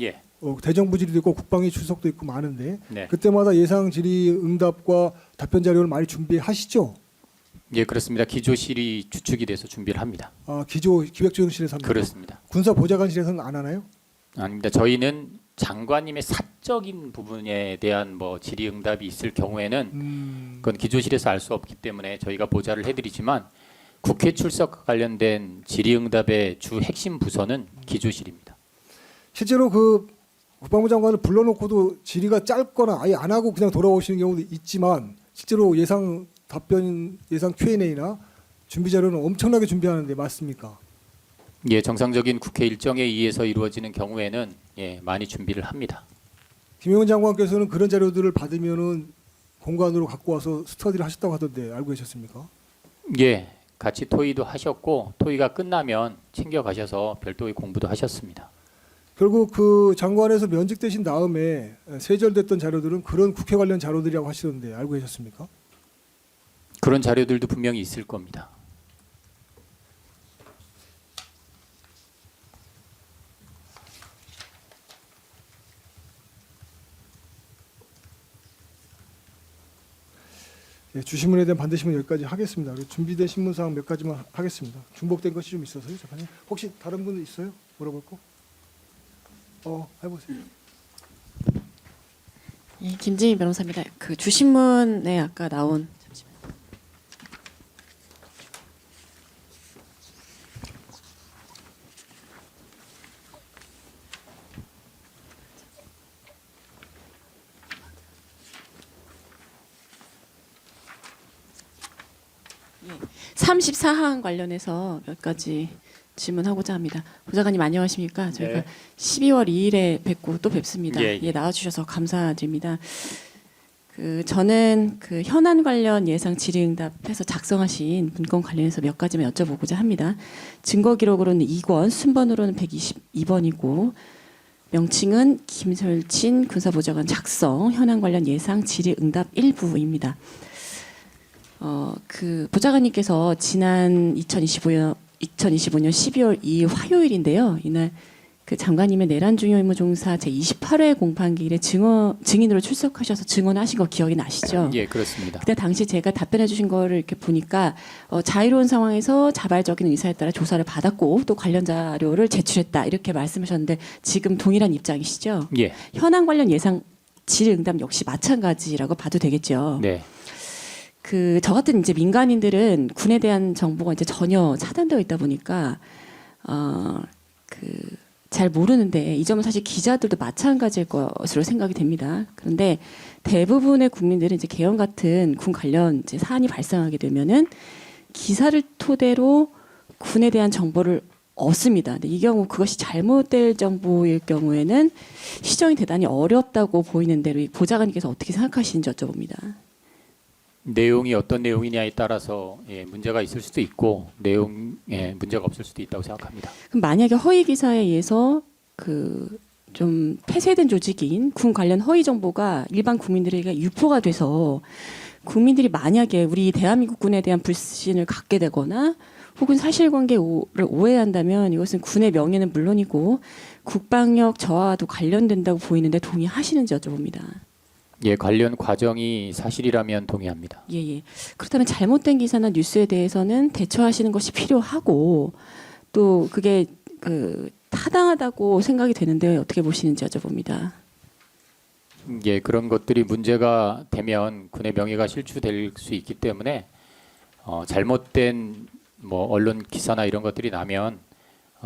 예, 대정부 질의도 있고 국방위 출석도 있고 많은데 네, 그때마다 예상 질의 응답과 답변 자료를 많이 준비하시죠? 예, 그렇습니다. 기조실이 주축이 돼서 준비를 합니다. 기획조정실에서 합니다. 그렇습니다. 군사보좌관실에서는 안 하나요? 아닙니다. 저희는 장관님의 사적인 부분에 대한 뭐 질의응답이 있을 경우에는 그건 기조실에서 알 수 없기 때문에 저희가 보좌를 해드리지만 국회 출석 관련된 질의응답의 주 핵심 부서는 기조실입니다. 실제로 그 국방부 장관을 불러놓고도 질의가 짧거나 아예 안 하고 그냥 돌아오시는 경우도 있지만 실제로 예상 답변, 예상 Q&A나 준비 자료는 엄청나게 준비하는데 맞습니까? 예, 정상적인 국회 일정에 의해서 이루어지는 경우에는 예, 많이 준비를 합니다. 김용현 장관께서는 그런 자료들을 받으면은 공간으로 갖고 와서 스터디를 하셨다고 하던데 알고 계셨습니까? 예, 같이 토의도 하셨고 토의가 끝나면 챙겨 가셔서 별도의 공부도 하셨습니다. 결국 그 장관에서 면직되신 다음에 세절됐던 자료들은 그런 국회 관련 자료들이라고 하시던데 알고 계셨습니까? 그런 자료들도 분명히 있을 겁니다. 예, 주신문에 대한 반대신문 여기까지 하겠습니다. 그리고 준비된 신문사항 몇 가지만 하겠습니다. 중복된 것이 좀 있어서요. 잠깐요. 혹시 다른 분 있어요? 물어볼 거? 해보세요. 예, 김지민 변호사입니다. 그 주신문에 아까 나온 잠시만요. 예, 34항 관련해서 몇 가지 질문하고자 합니다. 보좌관님 안녕하십니까? 저희가 네. 12월 2일에 뵙고 또 뵙습니다. 예, 예. 나와주셔서 감사드립니다. 저는 그 현안 관련 예상 질의응답해서 작성하신 문건 관련해서 몇 가지만 여쭤보고자 합니다. 증거 기록으로는 2권, 순번으로는 122번이고 명칭은 김설친 군사보좌관 작성 현안 관련 예상 질의응답 일부입니다. 그 보좌관님께서 지난 2025년 12월 2일 화요일인데요. 이날 그 장관님의 내란 중요 임무 종사 제 28회 공판기일에 증인으로 출석하셔서 증언하신 거 기억이 나시죠? 예, 그렇습니다. 그때 당시 제가 답변해 주신 거를 이렇게 보니까 자유로운 상황에서 자발적인 의사에 따라 조사를 받았고 또 관련 자료를 제출했다 이렇게 말씀하셨는데 지금 동일한 입장이시죠? 예, 현안 관련 예상 질의응답 역시 마찬가지라고 봐도 되겠죠. 네, 그 저 같은 이제 민간인들은 군에 대한 정보가 이제 전혀 차단되어 있다 보니까 그 잘 모르는데 이 점은 사실 기자들도 마찬가지일 것으로 생각이 됩니다. 그런데 대부분의 국민들은 이제 개헌 같은 군 관련 이제 사안이 발생하게 되면은 기사를 토대로 군에 대한 정보를 얻습니다. 근데 이 경우 그것이 잘못될 정보일 경우에는 시정이 대단히 어렵다고 보이는 대로 이 보좌관님께서 어떻게 생각하시는지 여쭤봅니다. 내용이 어떤 내용이냐에 따라서 예, 문제가 있을 수도 있고 내용에 문제가 없을 수도 있다고 생각합니다. 그럼 만약에 허위 기사에 의해서 그 좀 폐쇄된 조직인 군 관련 허위 정보가 일반 국민들에게 유포가 돼서 국민들이 만약에 우리 대한민국 군에 대한 불신을 갖게 되거나 혹은 사실관계를 오해한다면 이것은 군의 명예는 물론이고 국방력 저하와도 관련된다고 보이는데 동의하시는지 여쭤봅니다. 예, 관련 과정이 사실이라면 동의합니다. 예. 그렇다면 잘못된 기사나 뉴스에 대해서는 대처하시는 것이 필요하고 또 그게 그 타당하다고 생각이 되는데 어떻게 보시는지 여쭤봅니다. 예, 그런 것들이 문제가 되면 군의 명예가 실추될 수 있기 때문에 잘못된 뭐 언론 기사나 이런 것들이 나면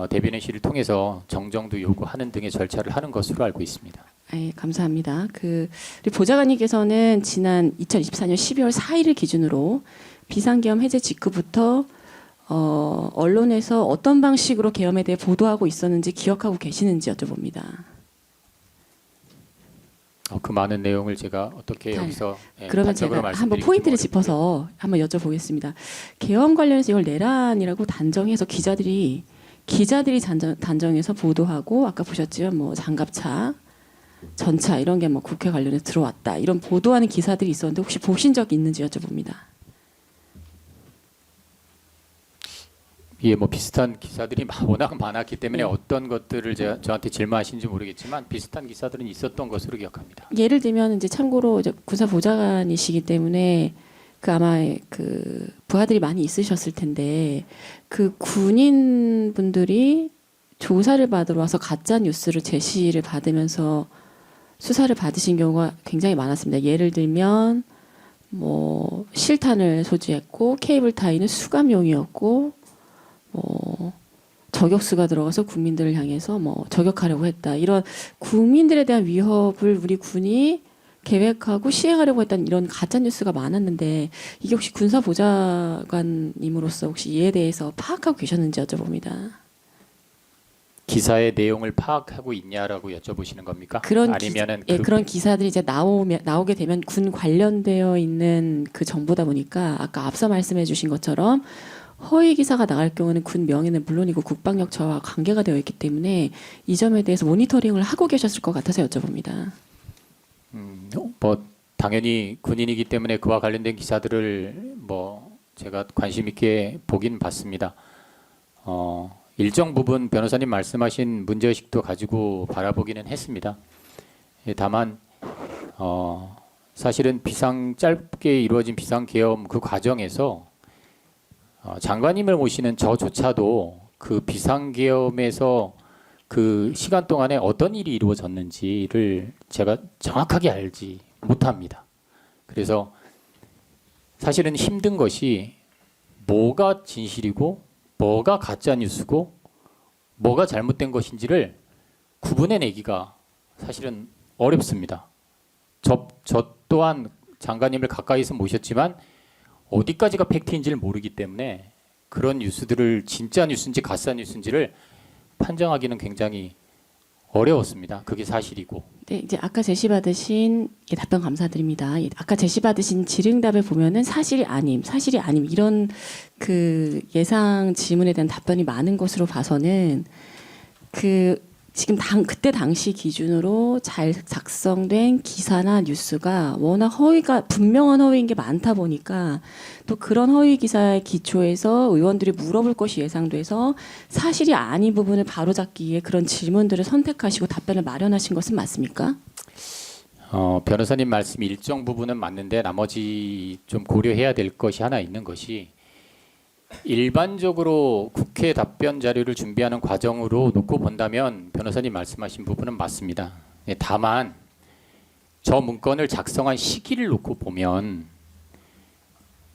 대변인실을 통해서 정정도 요구하는 등의 절차를 하는 것으로 알고 있습니다. 예, 감사합니다. 우리 보좌관님께서는 지난 2024년 12월 4일을 기준으로 비상계엄 해제 직후부터 언론에서 어떤 방식으로 계엄에 대해 보도하고 있었는지 기억하고 계시는지 여쭤봅니다. 그 많은 내용을 제가 어떻게 네. 여기서 그러면 단적으로 제가 한번 말씀드리기 포인트를 좀 어렵고요. 짚어서 한번 여쭤보겠습니다. 계엄 관련해서 이걸 내란이라고 단정해서 기자들이 단정해서 보도하고 아까 보셨죠? 뭐 장갑차, 전차 이런 게 뭐 국회 관련해서 들어왔다 이런 보도하는 기사들이 있었는데 혹시 보신 적 있는지 여쭤봅니다. 예, 뭐 비슷한 기사들이 워낙 많았기 때문에 네. 어떤 것들을 저한테 질문하신지 모르겠지만 비슷한 기사들은 있었던 것으로 기억합니다. 예를 들면 이제 참고로 이제 군사 보좌관이시기 때문에 그 아마 그 부하들이 많이 있으셨을 텐데 그 군인 분들이 조사를 받으러 와서 가짜 뉴스를 제시를 받으면서 수사를 받으신 경우가 굉장히 많았습니다. 예를 들면 뭐 실탄을 소지했고 케이블 타이는 수감용이었고 뭐 저격수가 들어가서 국민들을 향해서 뭐 저격하려고 했다. 이런 국민들에 대한 위협을 우리 군이 계획하고 시행하려고 했다는 이런 가짜 뉴스가 많았는데 이게 혹시 군사 보좌관님으로서 혹시 이에 대해서 파악하고 계셨는지 여쭤봅니다. 기사의 내용을 파악하고 있냐라고 여쭤보시는 겁니까? 아니면은 그런 기사들이 이제 나오게 되면 군 관련되어 있는 그 정보다 보니까 아까 앞서 말씀해주신 것처럼 허위 기사가 나갈 경우는 군 명예는 물론이고 국방력 저하와 관계가 되어 있기 때문에 이 점에 대해서 모니터링을 하고 계셨을 것 같아서 여쭤봅니다. 뭐 당연히 군인이기 때문에 그와 관련된 기사들을 뭐 제가 관심 있게 보긴 봤습니다. 일정 부분 변호사님 말씀하신 문제의식도 가지고 바라보기는 했습니다. 예, 다만 사실은 짧게 이루어진 비상계엄 그 과정에서 장관님을 모시는 저조차도 그 비상계엄에서 그 시간 동안에 어떤 일이 이루어졌는지를 제가 정확하게 알지 못합니다. 그래서 사실은 힘든 것이 뭐가 진실이고 뭐가 가짜 뉴스고 뭐가 잘못된 것인지를 구분해내기가 사실은 어렵습니다. 저 또한 장관님을 가까이서 모셨지만 어디까지가 팩트인지를 모르기 때문에 그런 뉴스들을 진짜 뉴스인지 가짜 뉴스인지를 판정하기는 굉장히 어려웠습니다. 그게 사실이고. 네, 이제 아까 제시받으신 답변 감사드립니다. 아까 제시받으신 질의응답에 보면은 사실이 아님 이런 그 예상 질문에 대한 답변이 많은 것으로 봐서는 그 지금 그때 당시 기준으로 잘 작성된 기사나 뉴스가 워낙 분명한 허위인 게 많다 보니까 또 그런 허위 기사의 기초에서 의원들이 물어볼 것이 예상돼서 사실이 아닌 부분을 바로잡기 위해 그런 질문들을 선택하시고 답변을 마련하신 것은 맞습니까? 변호사님 말씀 일정 부분은 맞는데 나머지 좀 고려해야 될 것이 하나 있는 것이 일반적으로 국회 답변 자료를 준비하는 과정으로 놓고 본다면 변호사님 말씀하신 부분은 맞습니다. 다만 저 문건을 작성한 시기를 놓고 보면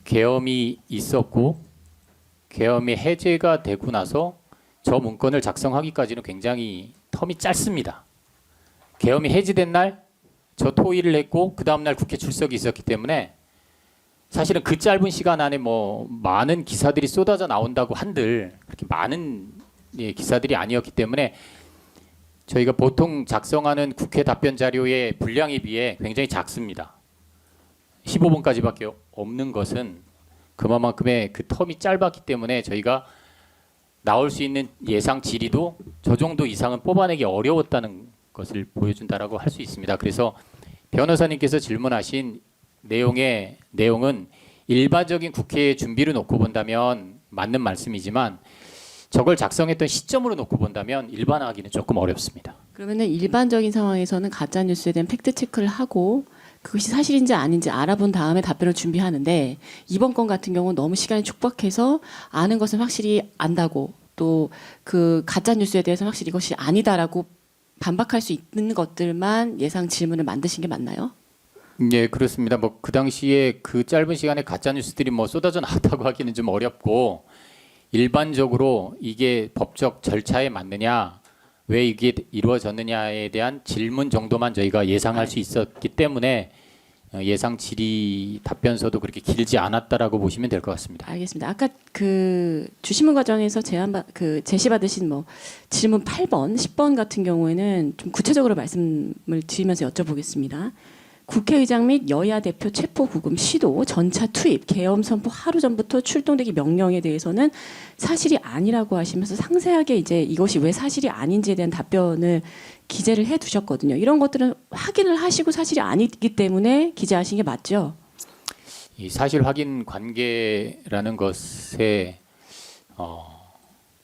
계엄이 있었고 계엄이 해제가 되고 나서 저 문건을 작성하기까지는 굉장히 텀이 짧습니다. 계엄이 해제된 날 저 토의를 했고 그 다음 날 국회 출석이 있었기 때문에 사실은 그 짧은 시간 안에 뭐 많은 기사들이 쏟아져 나온다고 한들 그렇게 많은 기사들이 아니었기 때문에 저희가 보통 작성하는 국회 답변 자료의 분량에 비해 굉장히 작습니다. 15분까지밖에 없는 것은 그만큼의 그 텀이 짧았기 때문에 저희가 나올 수 있는 예상 질의도 저 정도 이상은 뽑아내기 어려웠다는 것을 보여준다라고 할 수 있습니다. 그래서 변호사님께서 질문하신 내용은 일반적인 국회의 준비를 놓고 본다면 맞는 말씀이지만 저걸 작성했던 시점으로 놓고 본다면 일반화하기는 조금 어렵습니다. 그러면은 일반적인 상황에서는 가짜 뉴스에 대한 팩트 체크를 하고 그것이 사실인지 아닌지 알아본 다음에 답변을 준비하는데 이번 건 같은 경우는 너무 시간이 촉박해서 아는 것은 확실히 안다고 또 그 가짜 뉴스에 대해서 확실히 이것이 아니다라고 반박할 수 있는 것들만 예상 질문을 만드신 게 맞나요? 네, 그렇습니다. 뭐 그 당시에 그 짧은 시간에 가짜 뉴스들이 뭐 쏟아져 나왔다고 하기는 좀 어렵고 일반적으로 이게 법적 절차에 맞느냐, 왜 이게 이루어졌느냐에 대한 질문 정도만 저희가 예상할 수 있었기 때문에 예상 질의 답변서도 그렇게 길지 않았다라고 보시면 될 것 같습니다. 알겠습니다. 아까 그 주시문 과정에서 제시받으신 뭐 질문 8번, 10번 같은 경우에는 좀 구체적으로 말씀을 드리면서 여쭤보겠습니다. 국회의장 및 여야 대표 체포 구금 시도, 전차 투입, 계엄 선포 하루 전부터 출동되기 명령에 대해서는 사실이 아니라고 하시면서 상세하게 이제 이것이 왜 사실이 아닌지에 대한 답변을 기재를 해 두셨거든요. 이런 것들은 확인을 하시고 사실이 아니기 때문에 기재하신 게 맞죠? 이 사실 확인 관계라는 것에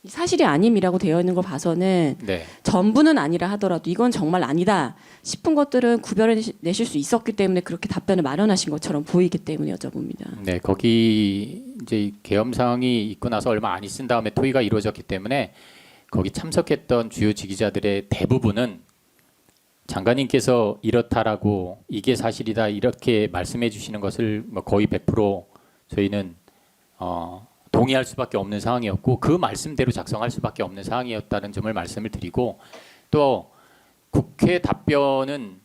사실이 아님이라고 되어 있는 걸 봐서는 네. 전부는 아니라 하더라도 이건 정말 아니다 싶은 것들은 구별해내실 수 있었기 때문에 그렇게 답변을 마련하신 것처럼 보이기 때문에 여쭤봅니다. 네, 거기 이제 계엄 상황이 있고 나서 얼마 안 있은 다음에 토의가 이루어졌기 때문에 거기 참석했던 주요 지기자들의 대부분은 장관님께서 이렇다라고 이게 사실이다 이렇게 말씀해 주시는 것을 뭐 거의 100% 저희는 동의할 수밖에 없는 상황이었고 그 말씀대로 작성할 수밖에 없는 상황이었다는 점을 말씀을 드리고 또 국회 답변은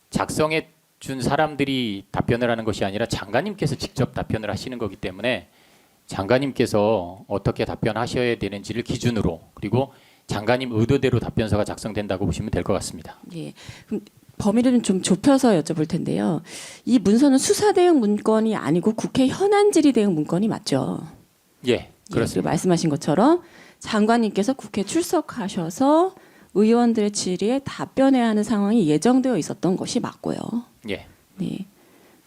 작성해 준 사람들이 답변을 하는 것이 아니라 장관님께서 직접 답변을 하시는 거기 때문에 장관님께서 어떻게 답변하셔야 되는지를 기준으로 그리고 장관님 의도대로 답변서가 작성된다고 보시면 될 것 같습니다. 예. 그럼 범위를 좀 좁혀서 여쭤볼 텐데요. 이 문서는 수사 대응 문건이 아니고 국회 현안 질의 대응 문건이 맞죠? 예, 그렇습니다. 말씀하신 것처럼 장관님께서 국회 출석하셔서 의원들의 질의에 답변해야 하는 상황이 예정되어 있었던 것이 맞고요. 예. 네.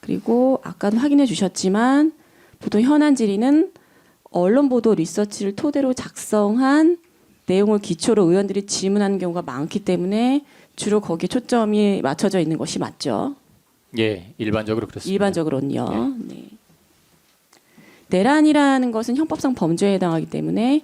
그리고 아까도 확인해 주셨지만 보통 현안 질의는 언론 보도 리서치를 토대로 작성한 내용을 기초로 의원들이 질문하는 경우가 많기 때문에 주로 거기에 초점이 맞춰져 있는 것이 맞죠. 예, 일반적으로 그렇습니다. 일반적으로는요. 네. 내란이라는 것은 형법상 범죄에 해당하기 때문에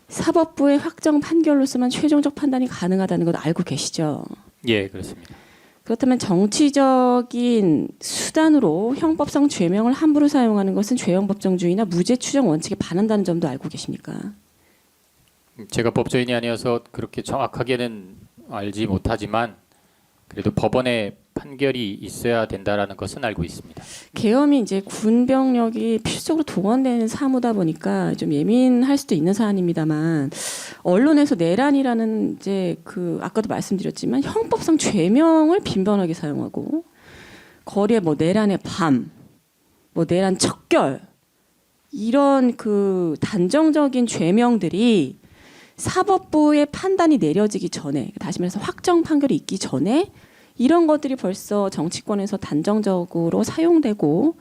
사법부의 확정 판결로서만 최종적 판단이 가능하다는 걸 알고 계시죠. 예, 그렇습니다. 그렇다면 정치적인 수단으로 형법상 죄명을 함부로 사용하는 것은 죄형법정주의나 무죄 추정 원칙에 반한다는 점도 알고 계십니까? 제가 법조인이 아니어서 그렇게 정확하게는 알지 못하지만 그래도 법원의 판결이 있어야 된다라는 것은 알고 있습니다. 계엄이 이제 군병력이 필수적으로 동원되는 사무다 보니까 좀 예민할 수도 있는 사안입니다만 언론에서 내란이라는 이제 그 아까도 말씀드렸지만 형법상 죄명을 빈번하게 사용하고 거리에 뭐 내란의 밤, 뭐 내란 척결 이런 그 단정적인 죄명들이 사법부의 판단이 내려지기 전에, 다시 말해서 확정 판결이 있기 전에 이런 것들이 벌써 정치권에서 단정적으로 사용되고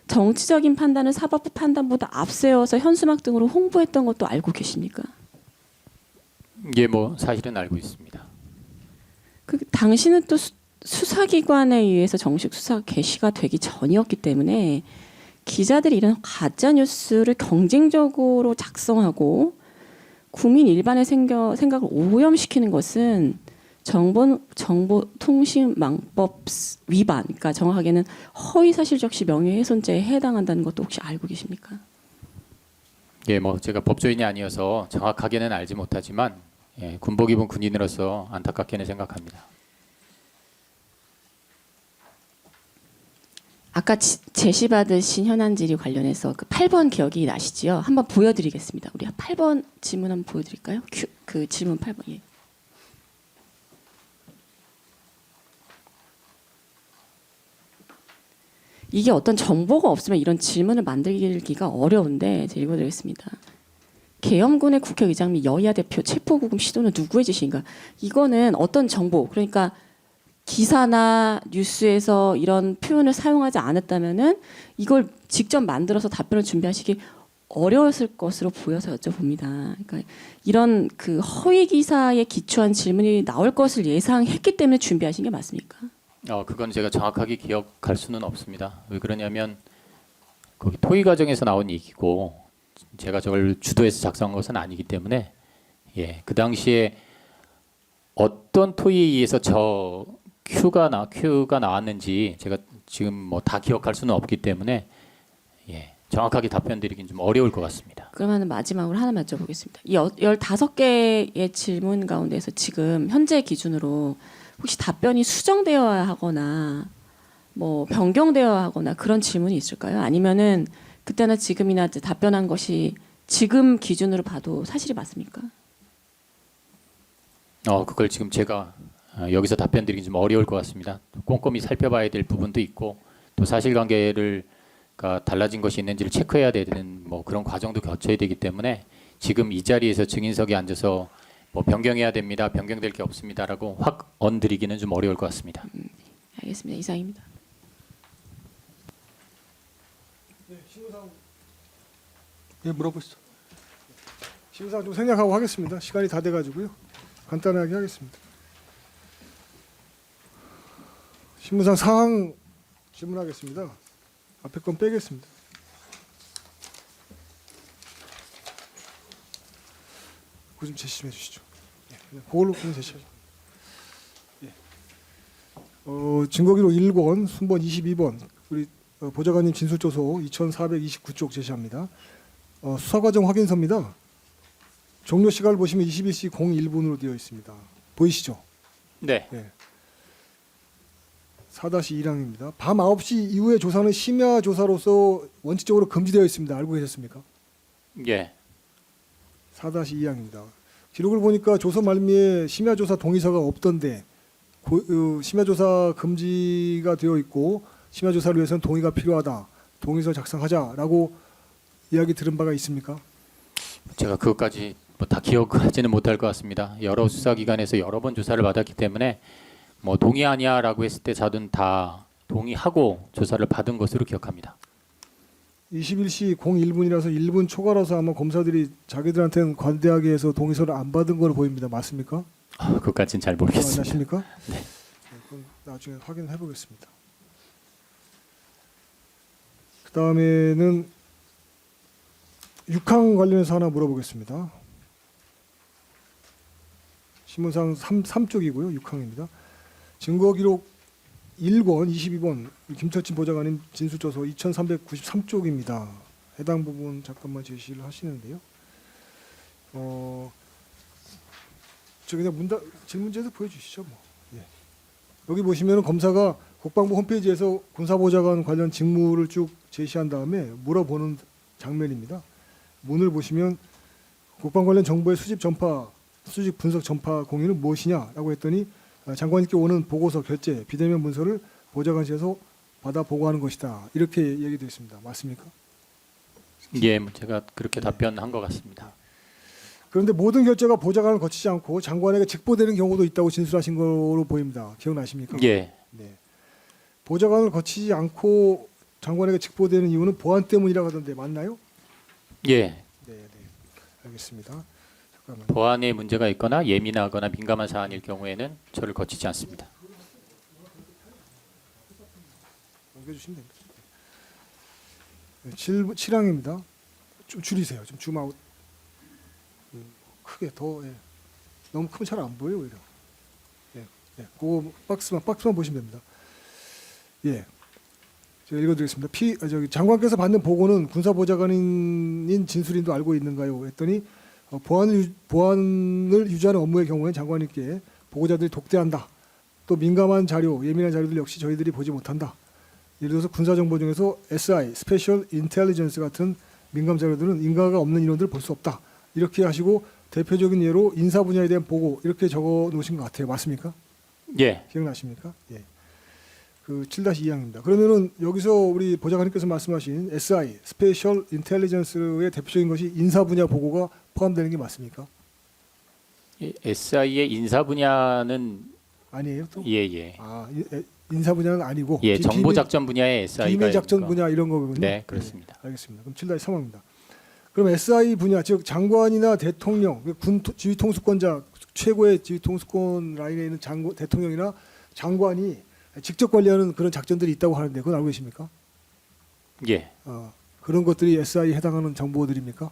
정치적인 판단은 사법부 판단보다 앞세워서 현수막 등으로 홍보했던 것도 알고 계십니까? 예, 뭐 사실은 알고 있습니다. 그 당시는 또 수사기관에 의해서 정식 수사가 개시가 되기 전이었기 때문에 기자들이 이런 가짜 뉴스를 경쟁적으로 작성하고 국민 일반의 생각을 오염시키는 것은 정보통신망법 위반, 그러니까 정확하게는 허위사실적시 명예훼손죄에 해당한다는 것도 혹시 알고 계십니까? 예, 뭐 제가 법조인이 아니어서 정확하게는 알지 못하지만 예, 군복 입은 군인으로서 안타깝게는 생각합니다. 아까 제시받으신 현안 질의 관련해서 그 8번 기억이 나시지요? 한번 보여드리겠습니다. 우리 8번 질문 한번 보여드릴까요? 그 질문 8번. 예. 이게 어떤 정보가 없으면 이런 질문을 만들기가 어려운데 제가 읽어드리겠습니다. 계엄군의 국회의장 및 여야 대표 체포구금 시도는 누구의 지시인가? 이거는 어떤 정보, 그러니까 기사나 뉴스에서 이런 표현을 사용하지 않았다면은 이걸 직접 만들어서 답변을 준비하시기 어려웠을 것으로 보여서 여쭤봅니다. 그러니까 이런 그 허위 기사에 기초한 질문이 나올 것을 예상했기 때문에 준비하신 게 맞습니까? 그건 제가 정확하게 기억할 수는 없습니다. 왜 그러냐면 거기 토의 과정에서 나온 얘기고 제가 저걸 주도해서 작성한 것은 아니기 때문에 예, 그 당시에 어떤 토의에 의해서 저 큐가 나왔는지 제가 지금 뭐 다 기억할 수는 없기 때문에 예, 정확하게 답변 드리긴 좀 어려울 것 같습니다. 그러면 마지막으로 하나만 여쭤보겠습니다. 이 15개의 질문 가운데서 지금 현재 기준으로 혹시 답변이 수정되어야 하거나 뭐 변경되어야 하거나 그런 질문이 있을까요? 아니면은 그때나 지금이나 이제 답변한 것이 지금 기준으로 봐도 사실이 맞습니까? 그걸 지금 제가 여기서 답변 드리긴 좀 어려울 것 같습니다. 꼼꼼히 살펴봐야 될 부분도 있고 또 사실관계를 달라진 것이 있는지를 체크해야 되는 뭐 그런 과정도 거쳐야 되기 때문에 지금 이 자리에서 증인석에 앉아서 뭐 변경해야 됩니다, 변경될 게 없습니다라고 확 언드리기는 좀 어려울 것 같습니다. 알겠습니다. 이상입니다. 예, 물어보시죠. 심사 좀 생략하고 하겠습니다. 시간이 다 돼가지고요. 간단하게 하겠습니다. 신문상 사항 질문하겠습니다. 앞에 건 빼겠습니다. 그거 좀 제시 좀 해주시죠. 예, 그걸로 그냥 제시하죠. 예. 증거기록 1권, 순번 22번, 우리 보좌관님 진술조서 2429쪽 제시합니다. 수사과정 확인서입니다. 종료 시간을 보시면 21시 01분으로 되어 있습니다. 보이시죠? 네. 4-1항입니다. 밤 9시 이후의 조사는 심야 조사로서 원칙적으로 금지되어 있습니다. 알고 계셨습니까? 예. 4-2항입니다. 기록을 보니까 조서 말미에 심야 조사 동의서가 없던데 심야 조사 금지가 되어 있고 심야 조사를 위해서는 동의가 필요하다. 동의서 작성하자라고 이야기 들은 바가 있습니까? 제가 그것까지 뭐 다 기억하지는 못할 것 같습니다. 여러 수사기관에서 여러 번 조사를 받았기 때문에 뭐 동의하냐라고 했을 때 저는 다 동의하고 조사를 받은 것으로 기억합니다. 21시 01분이라서 1분 초과라서 아마 검사들이 자기들한테는 관대하게 해서 동의서를 안 받은 걸로 보입니다. 맞습니까? 그것까지는 잘 모르겠습니다. 맞으십니까? 네. 그럼 나중에 확인해 보겠습니다. 그 다음에는 6항 관련해서 하나 물어보겠습니다. 신문상 3쪽이고요. 6항입니다. 증거기록 1권 22번 김철진 보좌관님 진술조서 2393쪽입니다. 해당 부분 잠깐만 제시를 하시는데요. 저 그냥 질문지에서 보여주시죠. 뭐. 예. 여기 보시면 검사가 국방부 홈페이지에서 군사보좌관 관련 직무를 쭉 제시한 다음에 물어보는 장면입니다. 문을 보시면 국방 관련 정보의 수집 분석 전파 공유는 무엇이냐라고 했더니 장관님께 오는 보고서 결제 비대면 문서를 보좌관실에서 받아 보고하는 것이다. 이렇게 얘기되어 있습니다. 맞습니까? 예, 뭐 제가 그렇게 답변한 것 같습니다. 그런데 모든 결제가 보좌관을 거치지 않고 장관에게 직보되는 경우도 있다고 진술하신 거로 보입니다. 기억나십니까? 예, 네. 보좌관을 거치지 않고 장관에게 직보되는 이유는 보안 때문이라고 하던데 맞나요? 예. 네, 네. 알겠습니다. 잠깐만요. 보안에 문제가 있거나 예민하거나 민감한 사안일 경우에는 저를 거치지 않습니다. 넘겨주시면 됩니다. 7항입니다. 좀 줄이세요. 좀 줌아웃. 크게 더 너무 크면 잘 안 보여요 오히려. 그거 박스만 보시면 됩니다. 예, 제가 읽어드리겠습니다. 장관께서 받는 보고는 군사보좌관인 진술인도 알고 있는가요? 했더니 보안을 유지하는 업무의 경우에 장관님께 보고자들이 독대한다. 또 민감한 자료, 예민한 자료들 역시 저희들이 보지 못한다. 예를 들어서 군사정보 중에서 SI, Special Intelligence 같은 민감 자료들은 인가가 없는 인원들을 볼 수 없다. 이렇게 하시고 대표적인 예로 인사 분야에 대한 보고 이렇게 적어 놓으신 것 같아요. 맞습니까? 예, 기억나십니까? 예. 그 7-2항입니다. 그러면은 여기서 우리 보좌관님께서 말씀하신 SI, Special Intelligence의 대표적인 것이 인사 분야 보고가 포함되는 게 맞습니까? SI의 인사 분야는 아니에요, 또? 예. 인사 분야는 아니고 예, 정보 작전 분야의 SI가 비밀 작전 분야 이런 거군요. 네, 그렇습니다. 알겠습니다. 그럼 7-3항입니다. 그럼 SI 분야 즉 장관이나 대통령, 군 지휘 통수권자 최고의 지휘 통수권 라인에 있는 대통령이나 장관이 직접 관리하는 그런 작전들이 있다고 하는데 그건 알고 계십니까? 예, 그런 것들이 SI에 해당하는 정보들입니까?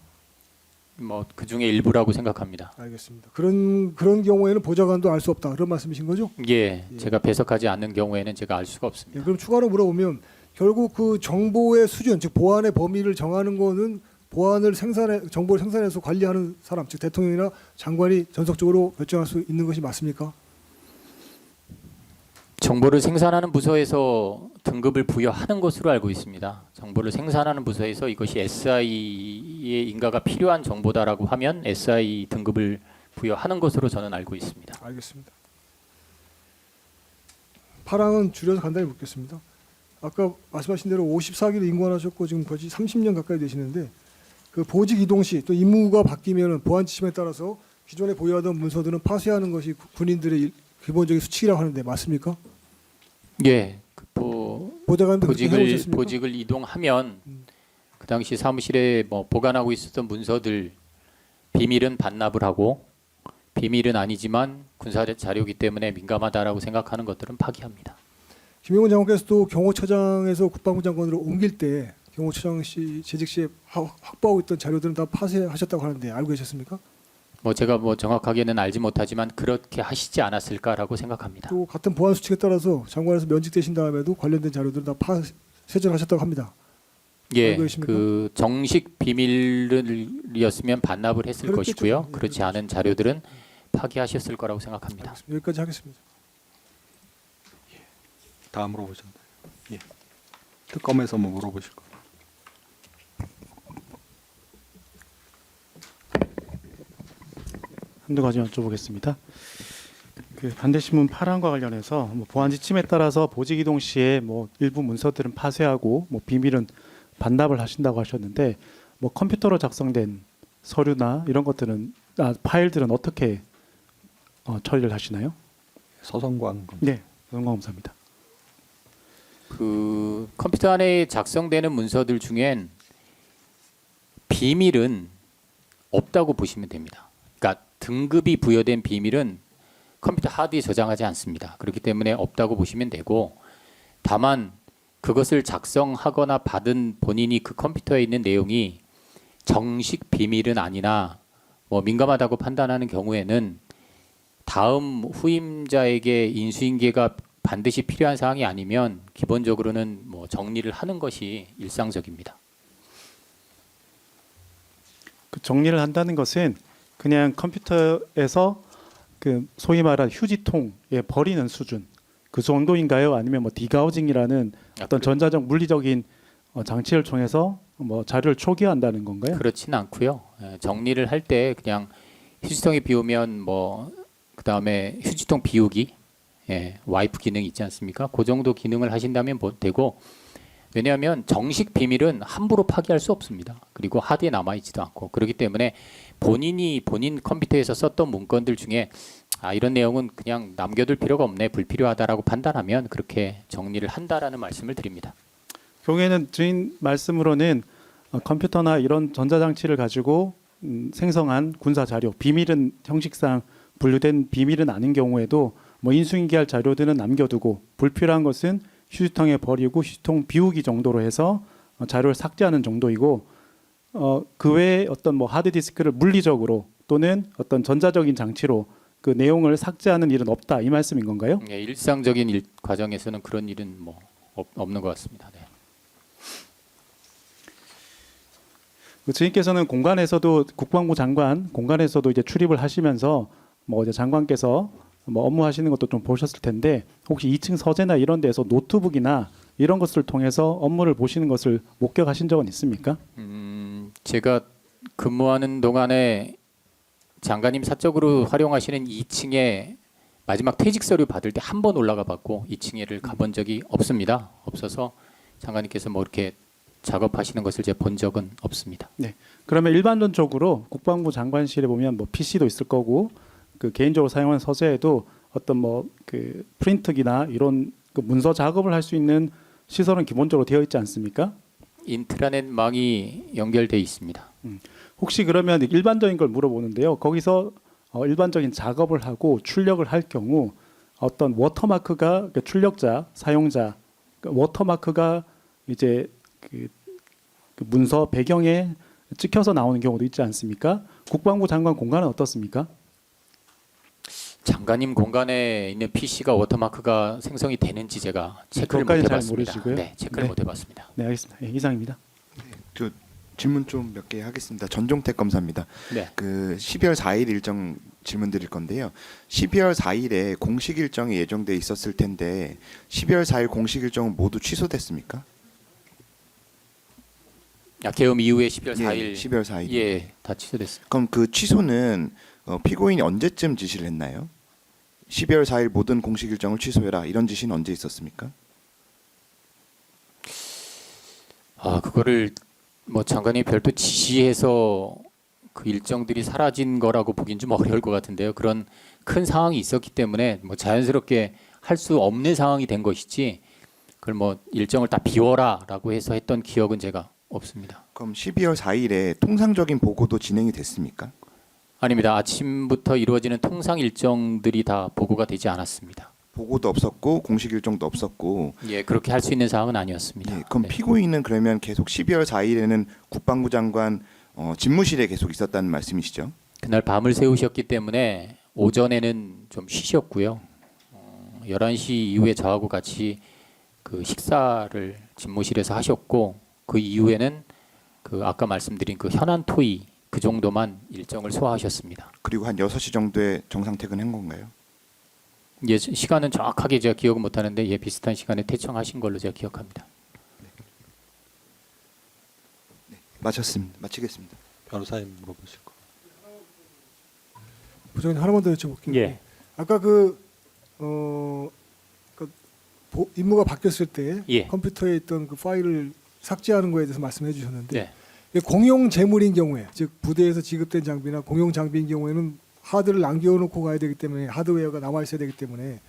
뭐 그 중에 일부라고 생각합니다. 알겠습니다. 그런 경우에는 보좌관도 알 수 없다 그런 말씀이신 거죠? 예, 제가 배석하지 않는 경우에는 제가 알 수가 예, 없습니다. 그럼 추가로 물어보면 결국 그 정보의 수준 즉 보안의 범위를 정하는 거는 정보를 생산해서 관리하는 사람 즉 대통령이나 장관이 전속적으로 결정할 수 있는 것이 맞습니까? 정보를 생산하는 부서에서 등급을 부여하는 것으로 알고 있습니다. 정보를 생산하는 부서에서 이것이 SI의 인가가 필요한 정보다라고 하면 SI 등급을 부여하는 것으로 저는 알고 있습니다. 알겠습니다. 8항은 줄여서 간단히 묻겠습니다. 아까 말씀하신 대로 54기를 임관하셨고 지금 거의 30년 가까이 되시는데 그 보직 이동 시 또 임무가 바뀌면 보안 지침에 따라서 기존에 보유하던 문서들은 파쇄하는 것이 군인들의 기본적인 수칙이라고 하는데 맞습니까? 예, 보좌관도 그렇게 해오셨습니까? 보직을 이동하면 그 당시 사무실에 뭐 보관하고 있었던 문서들 비밀은 반납을 하고 비밀은 아니지만 군사 자료이기 때문에 민감하다라고 생각하는 것들은 파기합니다. 김용훈 장관께서도 경호처장에서 국방부 장관으로 옮길 때 경호처장 시 재직 시에 확보하고 있던 자료들은 다 파쇄하셨다고 하는데 알고 계셨습니까? 뭐 제가 뭐 정확하게는 알지 못하지만 그렇게 하시지 않았을까라고 생각합니다. 또 같은 보안 수칙에 따라서 장관에서 면직되신 다음에도 관련된 자료들은 다 세전하셨다고 합니다. 예, 알고 계십니까? 그 정식 비밀이었으면 반납을 했을 그렇겠죠. 것이고요. 예, 그렇지 그렇죠. 않은 자료들은 파기하셨을 거라고 생각합니다. 알겠습니다. 여기까지 하겠습니다. 다 물어보셨나요? 예. 특검에서 뭐 물어보실 거? 한두 가지 여쭤보겠습니다. 그 반대신문 8항과 관련해서 뭐 보안 지침에 따라서 보직 이동 시에 뭐 일부 문서들은 파쇄하고 뭐 비밀은 반납을 하신다고 하셨는데 뭐 컴퓨터로 작성된 서류나 이런 것들은 파일들은 어떻게 처리를 하시나요? 서성광 검사. 네, 감사합니다. 그 컴퓨터 안에 작성되는 문서들 중엔 비밀은 없다고 보시면 됩니다. 그러니까 등급이 부여된 비밀은 컴퓨터 하드에 저장하지 않습니다. 그렇기 때문에 없다고 보시면 되고 다만 그것을 작성하거나 받은 본인이 그 컴퓨터에 있는 내용이 정식 비밀은 아니나 뭐 민감하다고 판단하는 경우에는 다음 후임자에게 인수인계가 반드시 필요한 사항이 아니면 기본적으로는 뭐 정리를 하는 것이 일상적입니다. 그 정리를 한다는 것은 그냥 컴퓨터에서 그 소위 말한 휴지통에 버리는 수준 그 정도인가요? 아니면 뭐 디가우징이라는 어떤 전자적 물리적인 장치를 통해서 뭐 자료를 초기화한다는 건가요? 그렇진 않고요. 정리를 할 때 그냥 휴지통이 비우면 뭐 그다음에 휴지통 비우기 와이프 기능 있지 않습니까? 그 정도 기능을 하신다면 되고 왜냐하면 정식 비밀은 함부로 파기할 수 없습니다. 그리고 하드에 남아있지도 않고 그렇기 때문에 본인이 본인 컴퓨터에서 썼던 문건들 중에 이런 내용은 그냥 남겨둘 필요가 없네, 불필요하다라고 판단하면 그렇게 정리를 한다라는 말씀을 드립니다. 경우에는 주인 말씀으로는 컴퓨터나 이런 전자장치를 가지고 생성한 군사 자료, 비밀은 형식상 분류된 비밀은 아닌 경우에도 뭐 인수인계할 자료들은 남겨두고 불필요한 것은 휴지통에 버리고 휴지통 비우기 정도로 해서 자료를 삭제하는 정도이고 그 외에 어떤 뭐 하드디스크를 물리적으로 또는 어떤 전자적인 장치로 그 내용을 삭제하는 일은 없다 이 말씀인 건가요? 예, 일상적인 과정에서는 그런 일은 뭐 없는 것 같습니다. 네. 그 주인께서는 공간에서도 국방부 장관 공간에서도 이제 출입을 하시면서 뭐 이제 장관께서 뭐 업무하시는 것도 좀 보셨을 텐데 혹시 2층 서재나 이런 데서 노트북이나 이런 것을 통해서 업무를 보시는 것을 목격하신 적은 있습니까? 제가 근무하는 동안에 장관님 사적으로 활용하시는 2층에 마지막 퇴직 서류 받을 때 한 번 올라가 봤고 2층에를 가본 적이 없습니다. 없어서 장관님께서 뭐 이렇게 작업하시는 것을 제가 본 적은 없습니다. 그러면 일반적으로 국방부 장관실에 보면 뭐 PC도 있을 거고 그 개인적으로 사용하는 서재에도 어떤 뭐 그 프린트기나 이런 그 문서 작업을 할 수 있는 시설은 기본적으로 되어 있지 않습니까? 인트라넷망이 연결돼 있습니다. 혹시 그러면 일반적인 걸 물어보는데요. 거기서 일반적인 작업을 하고 출력을 할 경우 어떤 워터마크가 그 출력자, 사용자 그 워터마크가 이제 그 문서 배경에 찍혀서 나오는 경우도 있지 않습니까? 국방부 장관 공간은 어떻습니까? 장관님 공간에 있는 PC가 워터마크가 생성이 되는지 제가 체크를 못 그것까지는 잘 해봤습니다. 모르시고요. 네, 체크를 네. 못 해봤습니다. 네, 알겠습니다. 예, 이상입니다. 저 질문 좀 몇 개 하겠습니다. 전종택 검사입니다. 네. 그 12월 4일 일정 질문 드릴 건데요. 12월 4일에 공식 일정이 예정돼 있었을 텐데 12월 4일 공식 일정은 모두 취소됐습니까? 계엄 이후에 12월 예, 4일 12월 4일. 예, 다 취소됐습니다. 그럼 그 취소는 피고인이 언제쯤 지시를 했나요? 12월 4일 모든 공식 일정을 취소해라 이런 지시는 언제 있었습니까? 그거를 뭐 장관이 별도 지시해서 그 일정들이 사라진 거라고 보긴 좀 어려울 것 같은데요. 그런 큰 상황이 있었기 때문에 뭐 자연스럽게 할 수 없는 상황이 된 것이지 그걸 뭐 일정을 다 비워라라고 해서 했던 기억은 제가 없습니다. 그럼 12월 4일에 통상적인 보고도 진행이 됐습니까? 아닙니다. 아침부터 이루어지는 통상 일정들이 다 보고가 되지 않았습니다. 보고도 없었고 공식 일정도 없었고 예, 그렇게 할 수 있는 상황은 아니었습니다. 예, 그럼 네. 피고인은 그러면 계속 12월 4일에는 국방부 장관 집무실에 계속 있었다는 말씀이시죠? 그날 밤을 새우셨기 때문에 오전에는 좀 쉬셨고요. 11시 이후에 저하고 같이 그 식사를 집무실에서 하셨고 그 이후에는 그 아까 말씀드린 그 현안 토의 그 정도만 일정을 소화하셨습니다. 그리고 한 6시 정도에 정상 퇴근한 건가요? 예, 시간은 정확하게 제가 기억은 못 하는데 예, 비슷한 시간에 퇴청하신 걸로 제가 기억합니다. 마쳤습니다. 마치겠습니다. 변호사님 물어보실 거. 부장님 하나만 더 여쭤볼게요. 예. 아까 임무가 바뀌었을 때 예. 컴퓨터에 있던 그 파일을 삭제하는 거에 대해서 말씀해 주셨는데 네. 이게 공용 재물인 경우에 즉 부대에서 지급된 장비나 공용 장비인 경우에는 하드를 남겨놓고 가야 되기 때문에 하드웨어가 남아 있어야 되기 때문에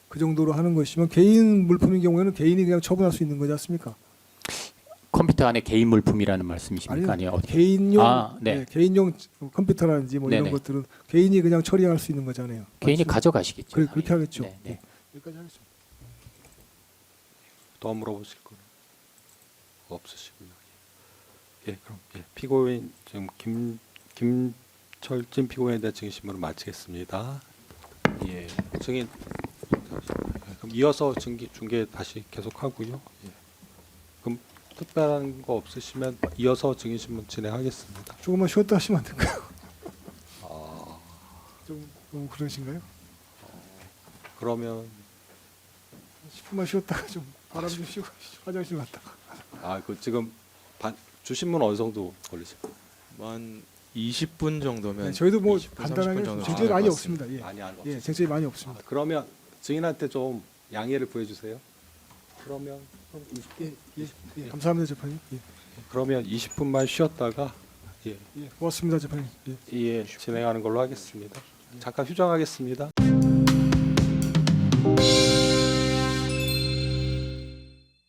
그 정도로 하는 것이면 개인 물품인 경우에는 개인이 그냥 처분할 수 있는 거지 않습니까? 컴퓨터 안에 개인 물품이라는 말씀이십니까? 아니요. 어디? 개인용 네. 네, 개인용 컴퓨터라든지 뭐 이런 네네. 것들은 개인이 그냥 처리할 수 있는 거잖아요. 개인이 맞죠? 가져가시겠죠. 그렇게 당연히. 하겠죠. 네, 네. 여기까지 하겠습니다. 더 물어보실 거는 없으시고요. 예, 그럼 피고인 지금 김철진 피고인에 대한 증인신문을 마치겠습니다. 예, 증인 그럼 이어서 중계 다시 계속하고요. 예. 그럼 특별한 거 없으시면 이어서 증인신문 진행하겠습니다. 조금만 쉬었다 하시면 안 될까요? 좀 너무 그러신가요? 그러면 10분만 쉬었다가 좀 바람 좀 쉬고 화장실 갔다가. 그 지금 주신 분 어느 정도 걸리실까요? 한 20분 정도면 네, 저희도 뭐 20분, 30분 간단하게 정도 쟁점이 될것 많이 같습니다. 없습니다. 예. 많이 안 예, 쟁점이 많이 없습니다. 그러면 증인한테 좀 양해를 구해 주세요. 그러면 감사합니다, 재판님. 그러면 20분만 쉬었다가 고맙습니다, 재판님. 진행하는 걸로 하겠습니다. 잠깐 휴정하겠습니다.